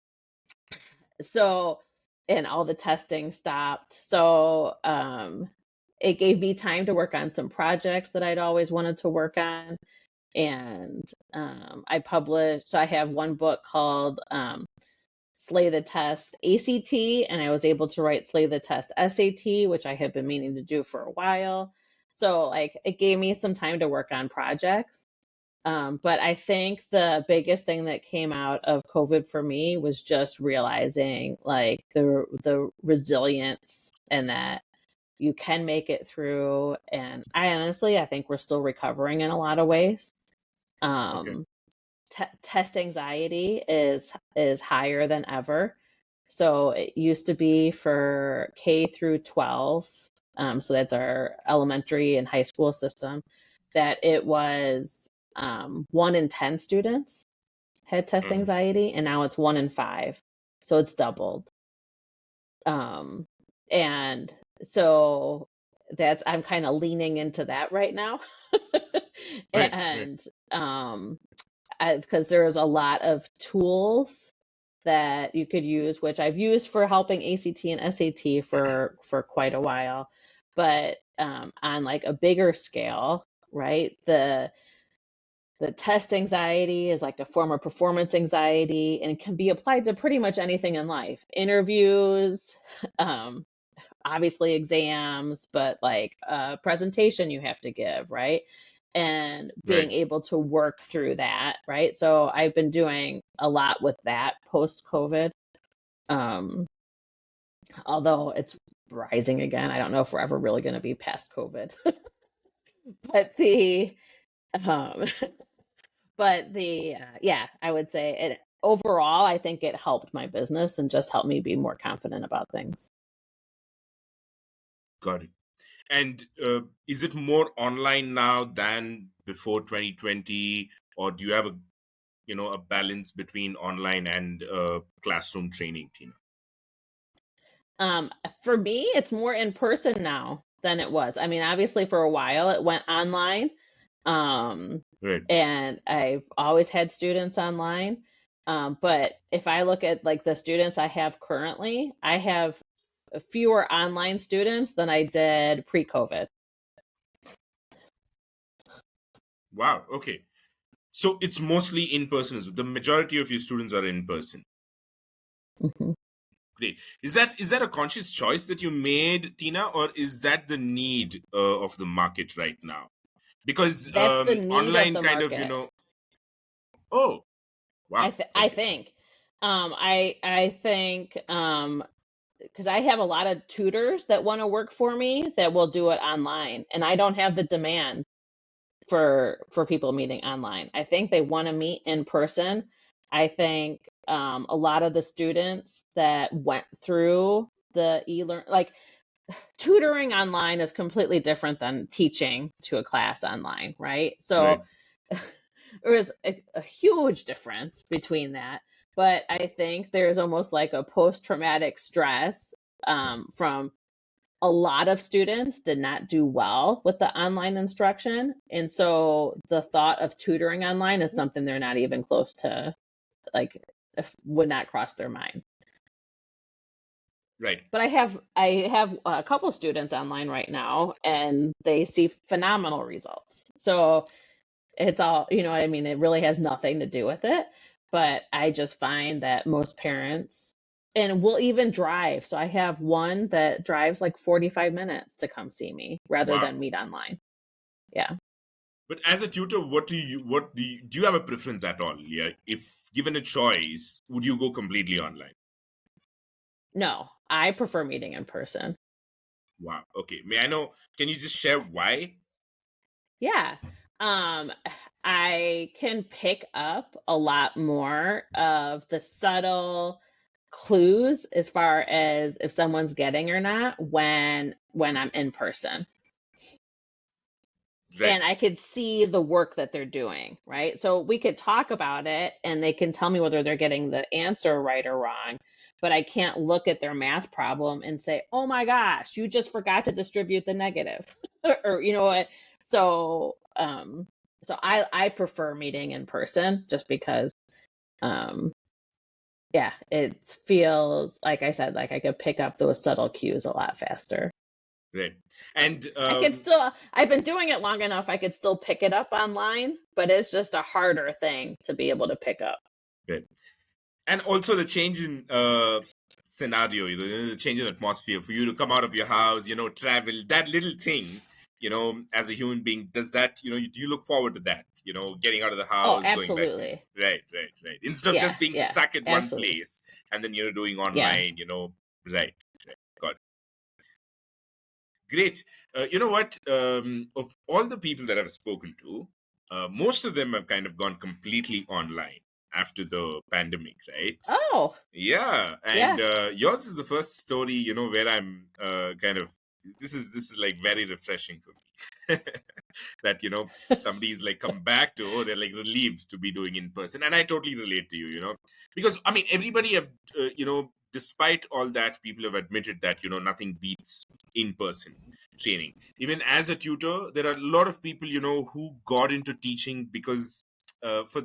so and all the testing stopped. So it gave me time to work on some projects that I'd always wanted to work on. And so I have one book called Slay the Test ACT, and I was able to write Slay the Test SAT, which I have been meaning to do for a while. So like it gave me some time to work on projects. But I think the biggest thing that came out of COVID for me was just realizing like the resilience and that you can make it through. And I think we're still recovering in a lot of ways. Okay. Test anxiety is higher than ever. So it used to be for K through 12, so that's our elementary and high school system, that it was 1 in 10 students had test Mhm. anxiety, and now it's 1 in 5. So it's doubled. And so I'm kind of leaning into that right now. Right, right, And because there's a lot of tools that you could use, which I've used for helping ACT and SAT for quite a while, but on like a bigger scale, right? The test anxiety is like a form of performance anxiety and can be applied to pretty much anything in life. Interviews, um, obviously exams, but like a presentation you have to give, right? And being right. able to work through that, right? So I've been doing a lot with that post COVID. Um, Although it's rising again. I don't know if we're ever really going to be past COVID. but the um yeah, I would say it overall, I think it helped my business and just helped me be more confident about things. Got it. And is it more online now than before 2020, or do you have a balance between online and classroom training, Tina? Um, for me, it's more in person now than it was. I mean, obviously for a while it went online. Um, Right. and I've always had students online. But if I look at like the students I have currently, I have fewer online students than I did pre-COVID. Wow. Okay. So it's mostly in person. The majority of your students are in person. Mhm. Great. Is that a conscious choice that you made, Tina, or is that the need of the market right now? Because That's the need of online the kind of, market. oh, wow. I Okay. think. I think because I have a lot of tutors that want to work for me that will do it online, and I don't have the demand for people meeting online. I think they want to meet in person. I think a lot of the students that went through the e-learn like tutoring online is completely different than teaching to a class online, right? So Right. there is a huge difference between that. But I think there's almost like a post-traumatic stress from a lot of students did not do well with the online instruction. And so the thought of tutoring online is something they're not even close to, like, would not cross their mind. Right. But I have a couple students online right now, and they see phenomenal results. So it's all, what I mean? It really has nothing to do with it. But I just find that most parents, and will even drive. So I have one that drives like 45 minutes to come see me rather Wow. than meet online. Yeah. But as a tutor, do you have a preference at all? Yeah. If given a choice, would you go completely online? No, I prefer meeting in person. Wow. Okay. May I know? Can you just share why? Yeah. Um, I can pick up a lot more of the subtle clues as far as if someone's getting or not when I'm in person. Right. And I could see the work that they're doing, right? So we could talk about it and they can tell me whether they're getting the answer right or wrong, but I can't look at their math problem and say, "Oh my gosh, you just forgot to distribute the negative." Or you know what? So I prefer meeting in person just because um yeah, it feels like I said, like I could pick up those subtle cues a lot faster. Right. And I've been doing it long enough, I could still pick it up online, but it's just a harder thing to be able to pick up. right. And also the change in scenario, the change in atmosphere for you to come out of your house, travel, that little thing, as a human being, does that, do you look forward to that, getting out of the Oh, house, going back to, absolutely. right. Instead of Yeah, just being yeah, stuck at one absolutely. place and then, doing Yeah. online, right. Got it. Great. You know what? Of all the people that I've spoken to, most of them have kind of gone completely online after the pandemic, right? Oh, Yeah, and yeah. yours is the first story, where I'm kind of this is like very refreshing for me. That somebody's like come back to, they're like relieved to be doing in person, and I totally relate to you, because I mean everybody have despite all that, people have admitted that nothing beats in person training. Even as a tutor, there are a lot of people who got into teaching because for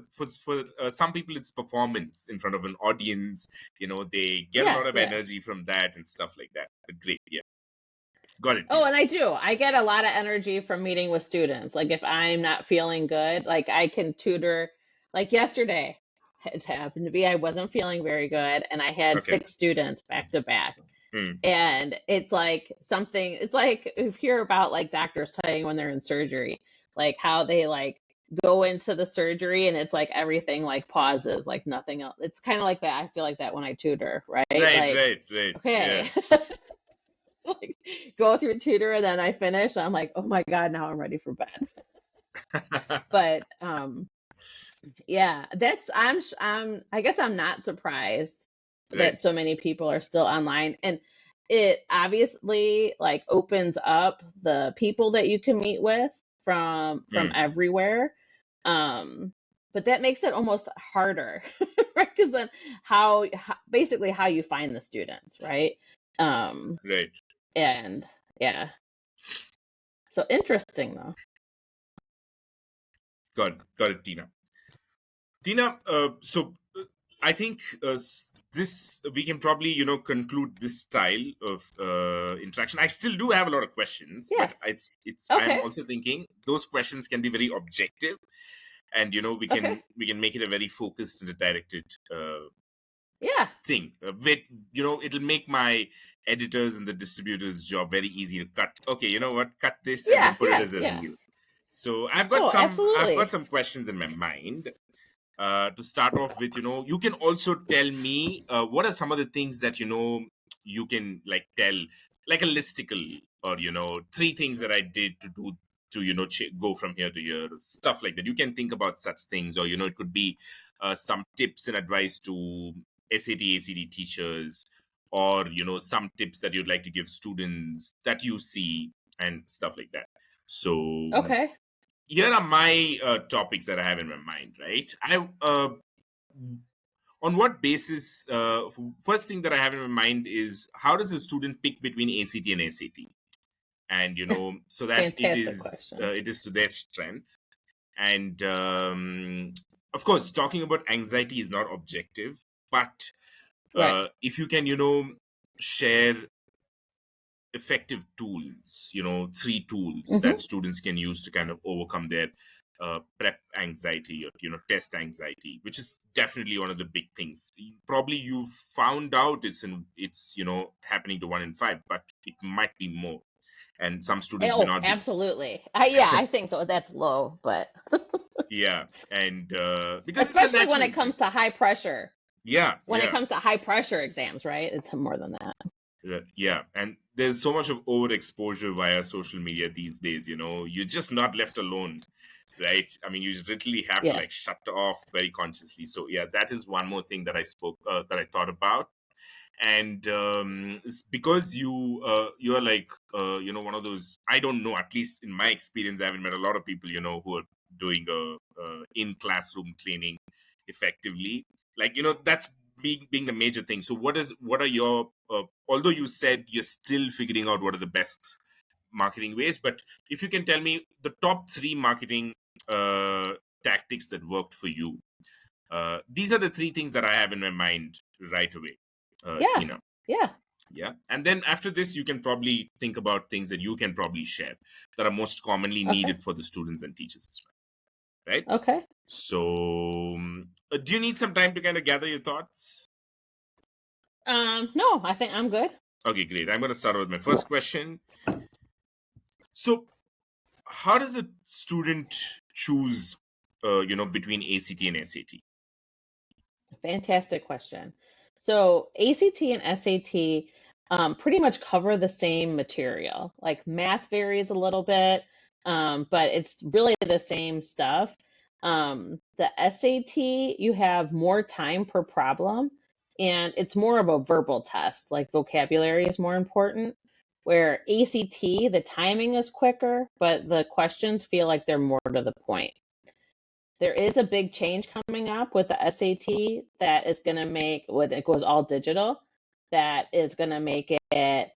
some people it's performance in front of an audience. They get a Yeah, lot of yeah. energy from that and stuff like that. But great, yeah, got it, Oh, Tina. and I do. I get a lot of energy from meeting with students. Like if I'm not feeling good, like I can tutor. Like yesterday, it happened to be I wasn't feeling very good, and I had Okay. 6 students back to back. Hmm. And it's like it's like you hear about like doctors telling when they're in surgery, like how they like go into the surgery and it's like everything like pauses, like nothing else. It's kind of like that. I feel like that when I tutor, right? Right, Like, right. Yeah. okay, like go through tutor and then I finish. I'm like, oh my God, now I'm ready for bed. But yeah, I guess I'm not surprised Right. that so many people are still online, and it obviously like opens up the people that you can meet with from Hmm. everywhere. But that makes it almost harder, right? Because then basically how you find the students, right? Um, Right. and yeah, so interesting though. Got it, Tina. Tina, so I think this we can probably conclude this style of interaction. I still do have a lot of questions, Yeah. but it's I'm Okay. also thinking those questions can be very objective, and we Okay. can make it a very focused and a directed Yeah. thing. With it'll make my editors and the distributors' job very easy to cut. Okay, you know what? Cut this and then Yeah. put it Yeah. as a Yeah. reel. So Oh, I've got absolutely. some questions in my mind. To start off with, you can also tell me what are some of the things that you can like tell, like a listicle, or 3 things that I did to do to go from here to here, stuff like that. You can think about such things, or it could be some tips and advice to SAT ACT teachers, or some tips that you'd like to give students that you see and stuff like that. So Okay. here are my topics that I have in my mind, right? On what basis? First thing that I have in my mind is, how does the student pick between ACT and SAT, and so that Fantastic question. it is to their strength. And of course, talking about anxiety is not objective, but Right. if you can share effective tools, 3 tools that Hmm. students can use to kind of overcome their prep anxiety, or test anxiety, which is definitely one of the big things. Probably you've found out it's happening to 1 in 5, but it might be more, and some students may Oh, not be. absolutely. I think that's low, but Yeah, and because it's a especially when natural it thing. comes to high pressure. Yeah, When it yeah. comes to high pressure exams, right? It's more than that. Yeah, and there's so much of overexposure via social media these days. You're just not left alone, right? I mean, you literally have to Yeah. like shut off very consciously. So yeah, that is one more thing that I thought about. And it's because you're like one of those, I don't know, at least in my experience, I haven't met a lot of people who are doing a in classroom training effectively, like that's being the major thing. So what are your although you said you're still figuring out what are the best marketing ways, but if you can tell me the top 3 marketing uh tactics that worked for you, these are the 3 things that I have in my mind right away, Yeah. Tina. Yeah. Yeah. And then after this, you can probably think about things that you can probably share that are most commonly Okay. needed for the students and teachers as well. Right. Okay. So, do you need some time to kind of gather your thoughts? No, I think I'm good. Okay, great. I'm going to start with my first question. So, how does a student choose, between ACT and SAT? Fantastic question. So ACT and SAT pretty much cover the same material. Like math varies a little bit, but it's really the same stuff. The SAT, you have more time per problem, and it's more of a verbal test. Like vocabulary is more important. Where ACT, the timing is quicker, but the questions feel like they're more to the point. There is a big change coming up with the SAT that is going to make, when it goes all digital, that is going to make it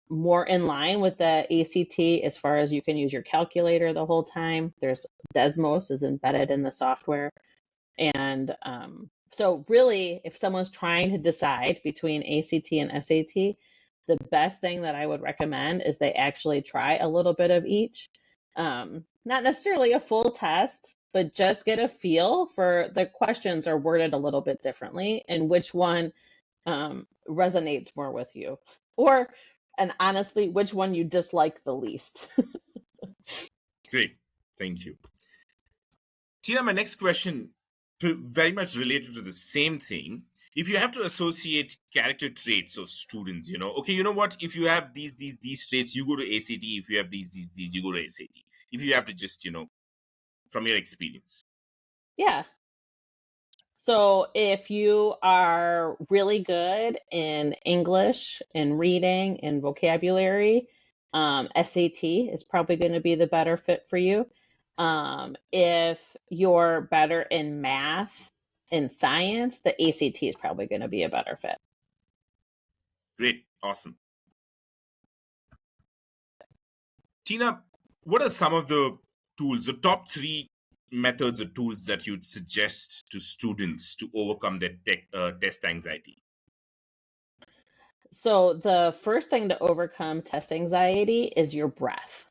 more in line with the ACT as far as you can use your calculator the whole time. There's Desmos is embedded in the software. And so really, if someone's trying to decide between ACT and SAT, the best thing that I would recommend is they actually try a little bit of each. Not necessarily a full test, but just get a feel for the questions are worded a little bit differently and which one resonates more with you. Or, and honestly, which one you dislike the least. Great. Thank you. Tina, my next question, very much related to the same thing. If you have to associate character traits of students, okay, you know what? If you have these traits, you go to ACT. If you have these, you go to SAT. If you have to just, from your experience. Yeah. So if you are really good in English, in reading, in vocabulary, SAT is probably going to be the better fit for you. If you're better in math and science, the ACT is probably going to be a better fit. Great. Awesome. Tina, what are some of the tools, the top 3 methods or tools that you'd suggest to students to overcome their test anxiety? So the first thing to overcome test anxiety is your breath.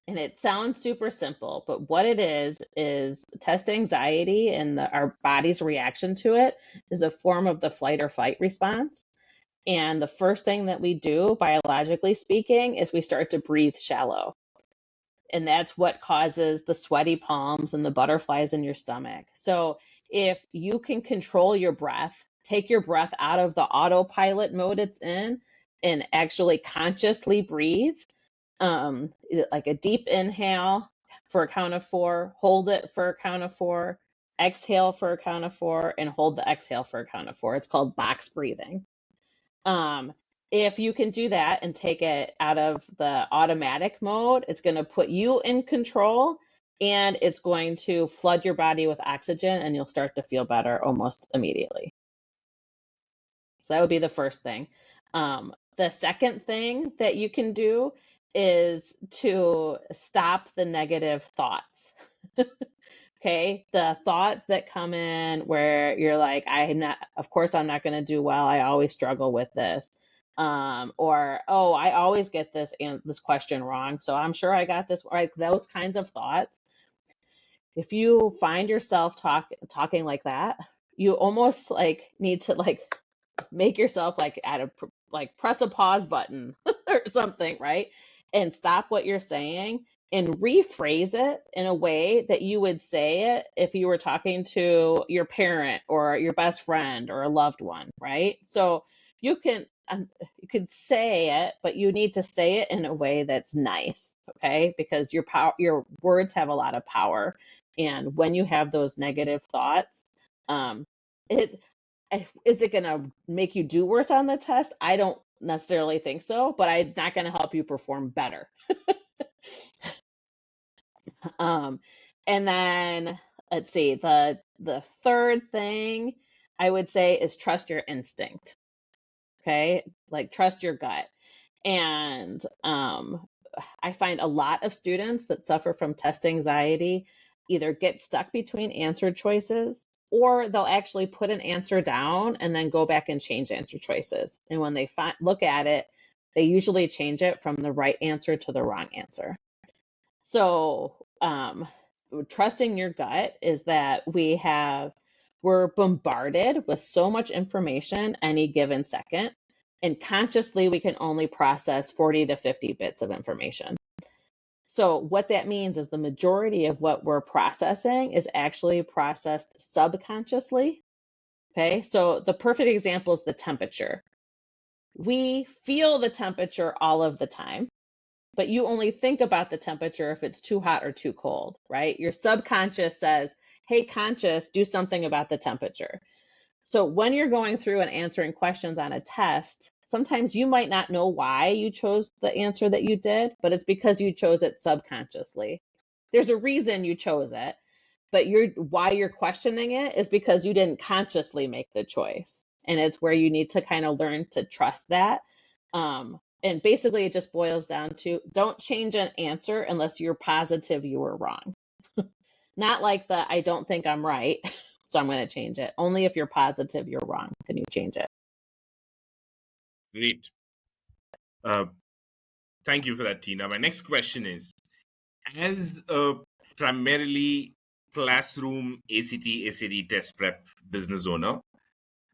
And it sounds super simple, but what it is test anxiety and our body's reaction to it is a form of the flight or fight response. And the first thing that we do, biologically speaking, is we start to breathe shallow. And that's what causes the sweaty palms and the butterflies in your stomach. So if you can control your breath, take your breath out of the autopilot mode it's in, and actually consciously breathe, like a deep inhale for a count of 4, hold it for a count of 4, exhale for a count of 4, and hold the exhale for a count of 4. It's called box breathing. If you can do that and take it out of the automatic mode, it's going to put you in control, and it's going to flood your body with oxygen, and you'll start to feel better almost immediately. So that would be the first thing. The second thing that you can do is to stop the negative thoughts. Okay, the thoughts that come in where you're like, of course I'm not going to do well. I always struggle with this. Or, oh, I always get this question wrong. So I'm sure I got this right. Those kinds of thoughts. If you find yourself talking like that, you almost need to make yourself press a pause button or something, right? And stop what you're saying and rephrase it in a way that you would say it if you were talking to your parent or your best friend or a loved one, right? So you can say it, but you need to say it in a way that's nice, okay? Because your words have a lot of power, and when you have those negative thoughts, is it going to make you do worse on the test? I don't necessarily think so, but it's not going to help you perform better. And then let's see, the third thing I would say is trust your instinct. Okay, trust your gut. And I find a lot of students that suffer from test anxiety either get stuck between answer choices or they'll actually put an answer down and then go back and change answer choices. And when they look at it, they usually change it from the right answer to the wrong answer. So trusting your gut is that we're bombarded with so much information any given second, and consciously we can only process 40 to 50 bits of information. So what that means is the majority of what we're processing is actually processed subconsciously. Okay, so the perfect example is the temperature. We feel the temperature all of the time, but you only think about the temperature if it's too hot or too cold, right? Your subconscious says, hey, conscious, do something about the temperature. So when you're going through and answering questions on a test, sometimes you might not know why you chose the answer that you did, but it's because you chose it subconsciously. There's a reason you chose it, but why you're questioning it is because you didn't consciously make the choice. And it's where you need to kind of learn to trust that. And basically it just boils down to don't change an answer unless you're positive you were wrong. Not like the I don't think I'm right, so I'm going to change it. Only if you're positive you're wrong can you change it. Great. Thank you for that, Tina. My next question is, as a primarily classroom ACT, SAT test prep business owner,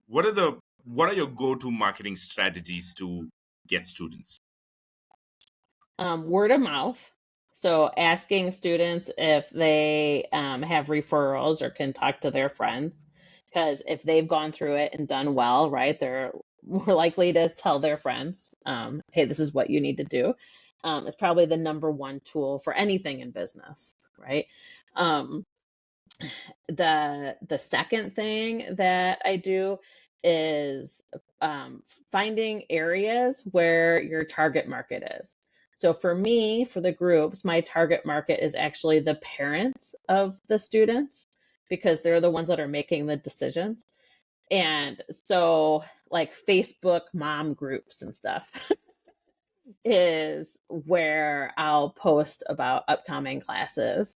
what are your go-to marketing strategies to get students? Word of mouth. So asking students if they have referrals or can talk to their friends, because if they've gone through it and done well, right, they're more likely to tell their friends, hey, this is what you need to do. It's probably the number one tool for anything in business, right? The second thing that I do is finding areas where your target market is. So for me, for the groups, my target market is actually the parents of the students because they're the ones that are making the decisions. And so like Facebook mom groups and stuff is where I'll post about upcoming classes.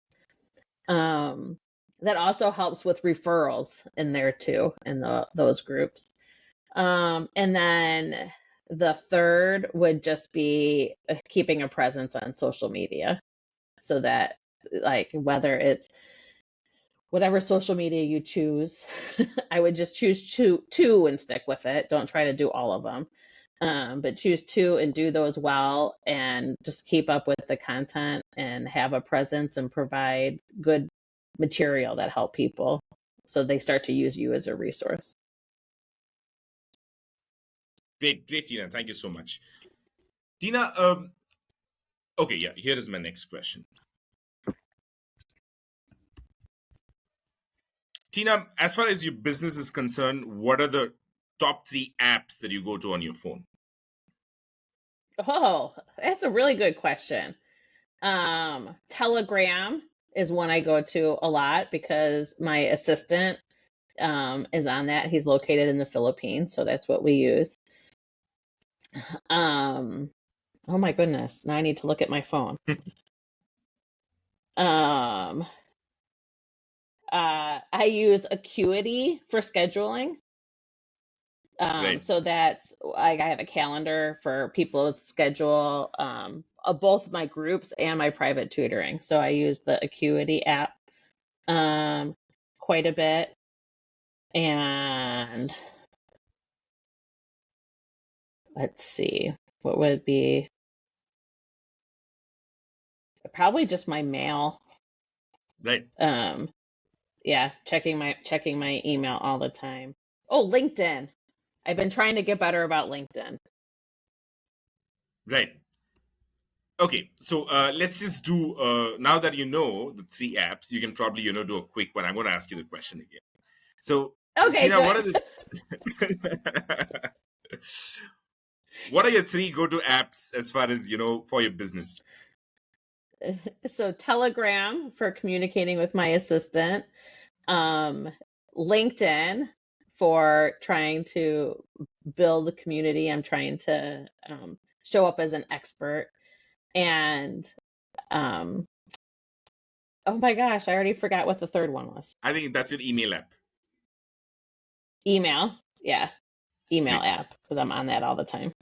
That also helps with referrals in there too, in those groups. And then the third would just be keeping a presence on social media so that like whether it's whatever social media you choose, I would just choose two and stick with it. Don't try to do all of them. But choose two and do those well and just keep up with the content and have a presence and provide good material that help people so they start to use you as a resource. Great, Tina. Thank you so much. Tina, okay, yeah, here is my next question. Tina, as far as your business is concerned, what are the top 3 apps that you go to on your phone? Oh, that's a really good question. Telegram is one I go to a lot because my assistant is on that. He's located in the Philippines, so that's what we use. Oh my goodness, now I need to look at my phone. I use Acuity for scheduling. Right. So that's like I have a calendar for people to schedule both my groups and my private tutoring. So I use the Acuity app quite a bit. And let's see, what would it be? Probably just my mail. Right. Yeah, checking my email all the time. Oh, LinkedIn. I've been trying to get better about LinkedIn. Right. Okay, so let's just do, now that you know the 3 apps, you can probably, do a quick one. I'm going to ask you the question again. So, Okay, Tina, good. what are the what are your 3 go-to apps as far as, for your business? So Telegram for communicating with my assistant, LinkedIn for trying to build a community. I'm trying to show up as an expert. And oh my gosh, I already forgot what the third one was. I think that's your email app. Email. Yeah. Email Great. app, because I'm on that all the time.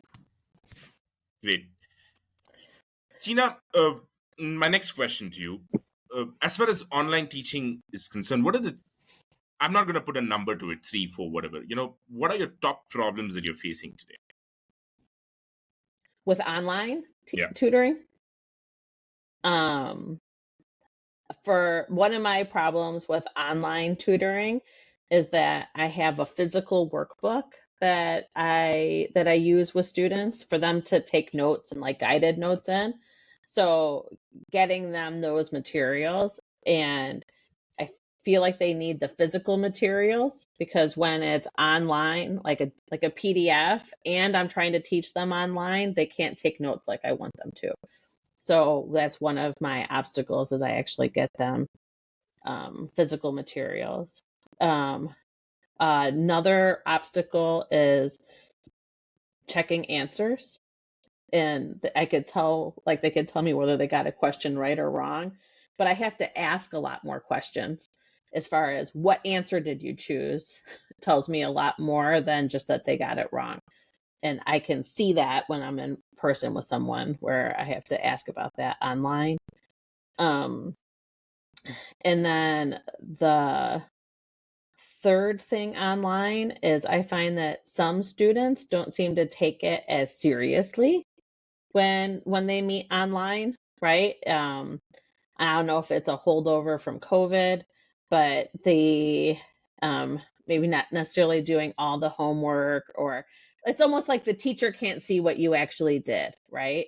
Great. Tina, my next question to you, as far as online teaching is concerned, what are the, I'm not going to put a number to it, 3, 4, whatever, what are your top problems that you're facing today? With online Yeah. tutoring? For one of my problems with online tutoring is that I have a physical workbook that I use with students for them to take notes and like guided notes in. So getting them those materials, and I feel like they need the physical materials, because when it's online, like a PDF, and I'm trying to teach them online, they can't take notes like I want them to. So that's one of my obstacles, is I actually get them physical materials. Another obstacle is checking answers. And I could tell, like, they could tell me whether they got a question right or wrong, but I have to ask a lot more questions. As far as what answer did you choose, it tells me a lot more than just that they got it wrong. And I can see that when I'm in person with someone, where I have to ask about that online. And then the third thing online is I find that some students don't seem to take it as seriously when they meet online, right? I don't know if it's a holdover from COVID, but the maybe not necessarily doing all the homework, or it's almost like the teacher can't see what you actually did, right?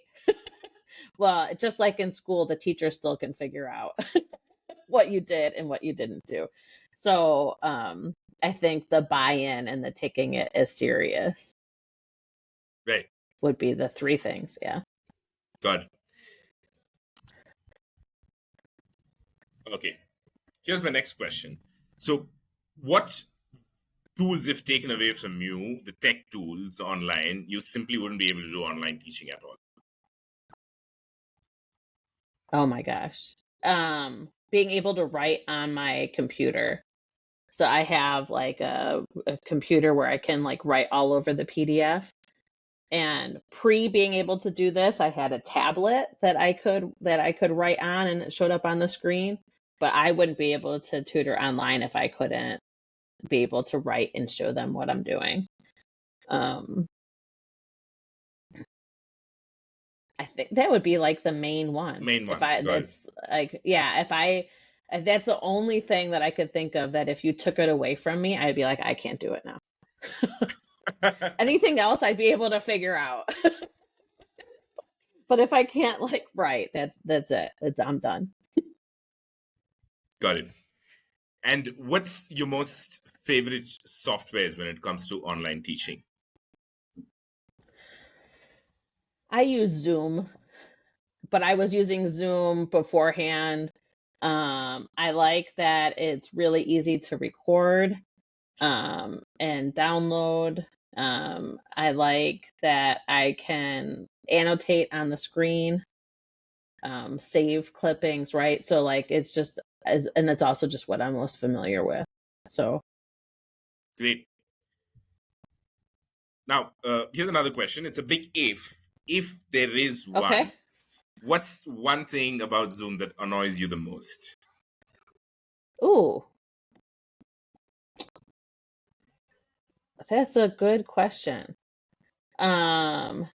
Well, just like in school, the teacher still can figure out what you did and what you didn't do. So I think the buy-in and the taking it as serious Right. would be the 3 things. Yeah. Got it. Okay. Here's my next question. So, what tools, if taken away from you, the tech tools online, you simply wouldn't be able to do online teaching at all? Oh my gosh. Being able to write on my computer. So I have like a computer where I can like write all over the PDF. And pre being able to do this, I had a tablet that I could write on, and it showed up on the screen. But I wouldn't be able to tutor online if I couldn't be able to write and show them what I'm doing. I think that would be like the main one. If that's like, yeah, if that's the only thing that I could think of, that if you took it away from me, I'd be like, I can't do it now. Anything else I'd be able to figure out. But if I can't like write, that's it. I'm done. Got it. And what's your most favorite softwares when it comes to online teaching? I use Zoom, but I was using Zoom beforehand. I like that it's really easy to record and download. I like that I can annotate on the screen, save clippings, right? So like it's just, and it's also just what I'm most familiar with. So great. Now, here's another question. It's a big if. If there is one, okay. What's one thing about Zoom that annoys you the most? Ooh, that's a good question. Well,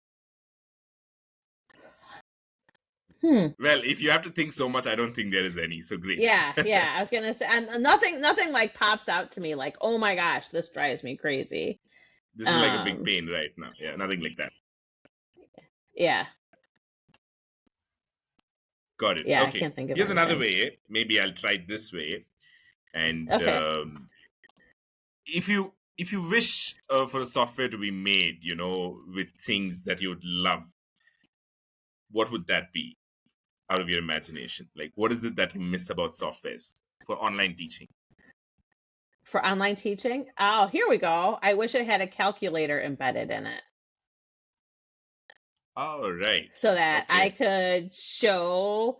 if you have to think so much, I don't think there is any. So great. Yeah. I was gonna say, and nothing like pops out to me like, oh my gosh, this drives me crazy. This is like a big pain right now. Yeah, nothing like that. Yeah. Got it. Yeah, okay. I can't think of Here's anything. another way. Maybe I'll try it this way. And Okay. If you wish for a software to be made, with things that you would love, what would that be out of your imagination? Like, what is it that you miss about softwares for online teaching? For online teaching? Oh, here we go. I wish it had a calculator embedded in it. Oh, right. So that I could show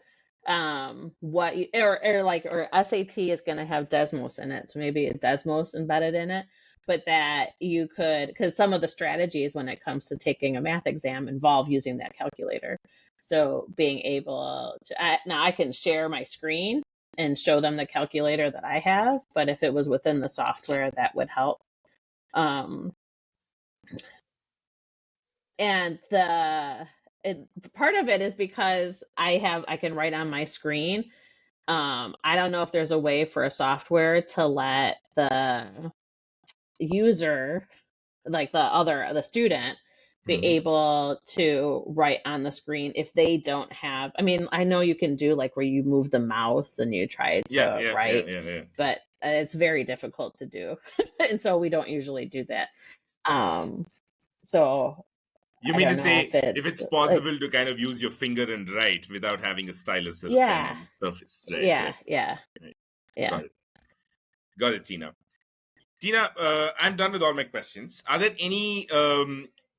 what you, or SAT is going to have Desmos in it. So maybe a Desmos embedded in it. but that you could, because some of the strategies when it comes to taking a math exam involve using that calculator. So being able to, now I can share my screen and show them the calculator that I have, but if it was within the software, that would help. And part of it is because I can write on my screen. I don't know if there's a way for a software to let the user, like the student, be able to write on the screen if they don't have, I mean, I know you can do like where you move the mouse and you try to write, but it's very difficult to do. And so we don't usually do that. So you mean to say if it's possible to kind of use your finger and write without having a stylus on the surface, right? Yeah. Got it, Tina. Tina, I'm done with all my questions. Are there any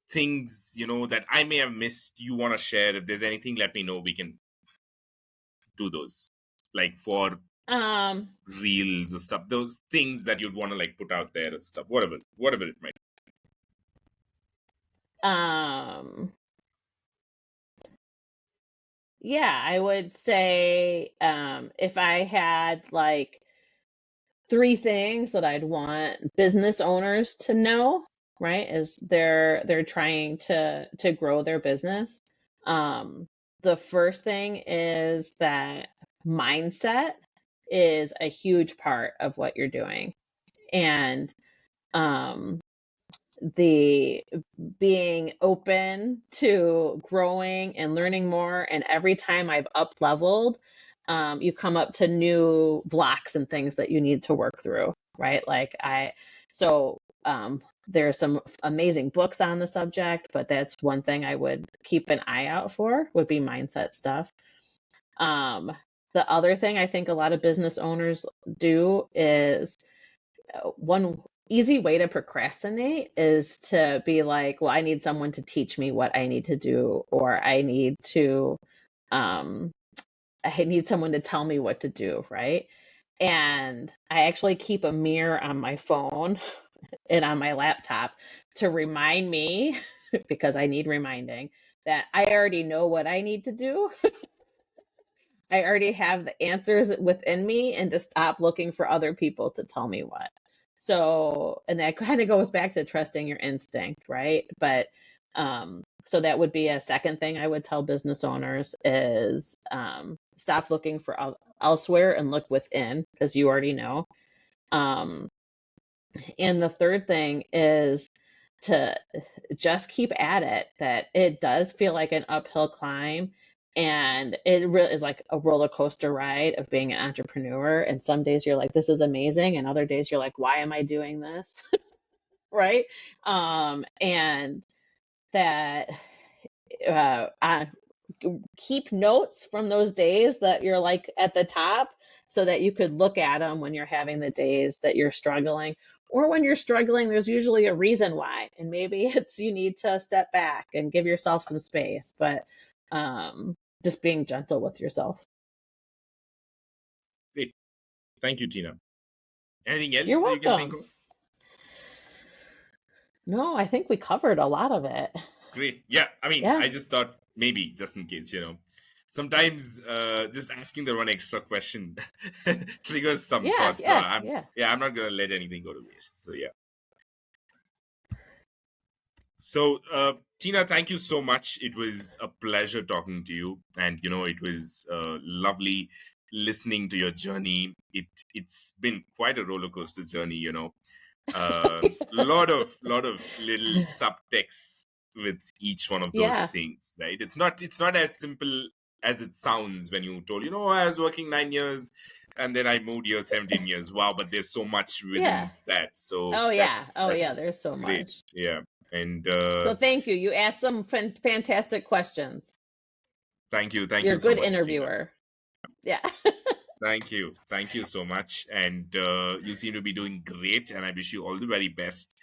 things, that I may have missed you want to share? If there's anything, let me know. We can do those. Like for reels or stuff, those things that you'd want to like put out there or stuff, whatever it might be. Yeah, I would say if I had like 3 things that I'd want business owners to know, right, is they're trying to grow their business. The first thing is that mindset is a huge part of what you're doing. And the being open to growing and learning more. And every time I've up leveled, you come up to new blocks and things that you need to work through, right? Like there's some amazing books on the subject, but that's one thing I would keep an eye out for, would be mindset stuff. The other thing I think a lot of business owners do is, one easy way to procrastinate is to be like, well, I need someone to teach me what I need to do, or I need someone to tell me what to do, right? And I actually keep a mirror on my phone and on my laptop to remind me, because I need reminding, that I already know what I need to do. I already have the answers within me, and to stop looking for other people to tell me what. So, and that kind of goes back to trusting your instinct, right? But so that would be a second thing I would tell business owners is stop looking for elsewhere and look within, because you already know. And the third thing is to just keep at it, that it does feel like an uphill climb. And it really is like a roller coaster ride of being an entrepreneur. And some days you're like, this is amazing. And other days you're like, why am I doing this? Right. And that I keep notes from those days that you're like at the top, so that you could look at them when you're having the days that you're struggling. Or when you're struggling, there's usually a reason why. And maybe it's you need to step back and give yourself some space. But just being gentle with yourself. Great. Thank you, Tina. Anything else You're that welcome. you can think of? No, I think we covered a lot of it. Great. Yeah. I mean, I just thought maybe just in case, sometimes just asking the one extra question triggers some thoughts. I'm not going to let anything go to waste. So, yeah. So, Tina, thank you so much. It was a pleasure talking to you. And, it was lovely listening to your journey. It's been quite a roller coaster journey, lot of little subtexts with each one of those things, right? It's not as simple as it sounds when you told, I was working 9 years and then I moved here 17 years. Wow, but there's so much within that. So there's so great. much. Yeah. And so thank you. You asked some fantastic questions. Thank you. You're you so much. You're a good Tina. interviewer. Yeah. Thank you so much. And you seem to be doing great, and I wish you all the very best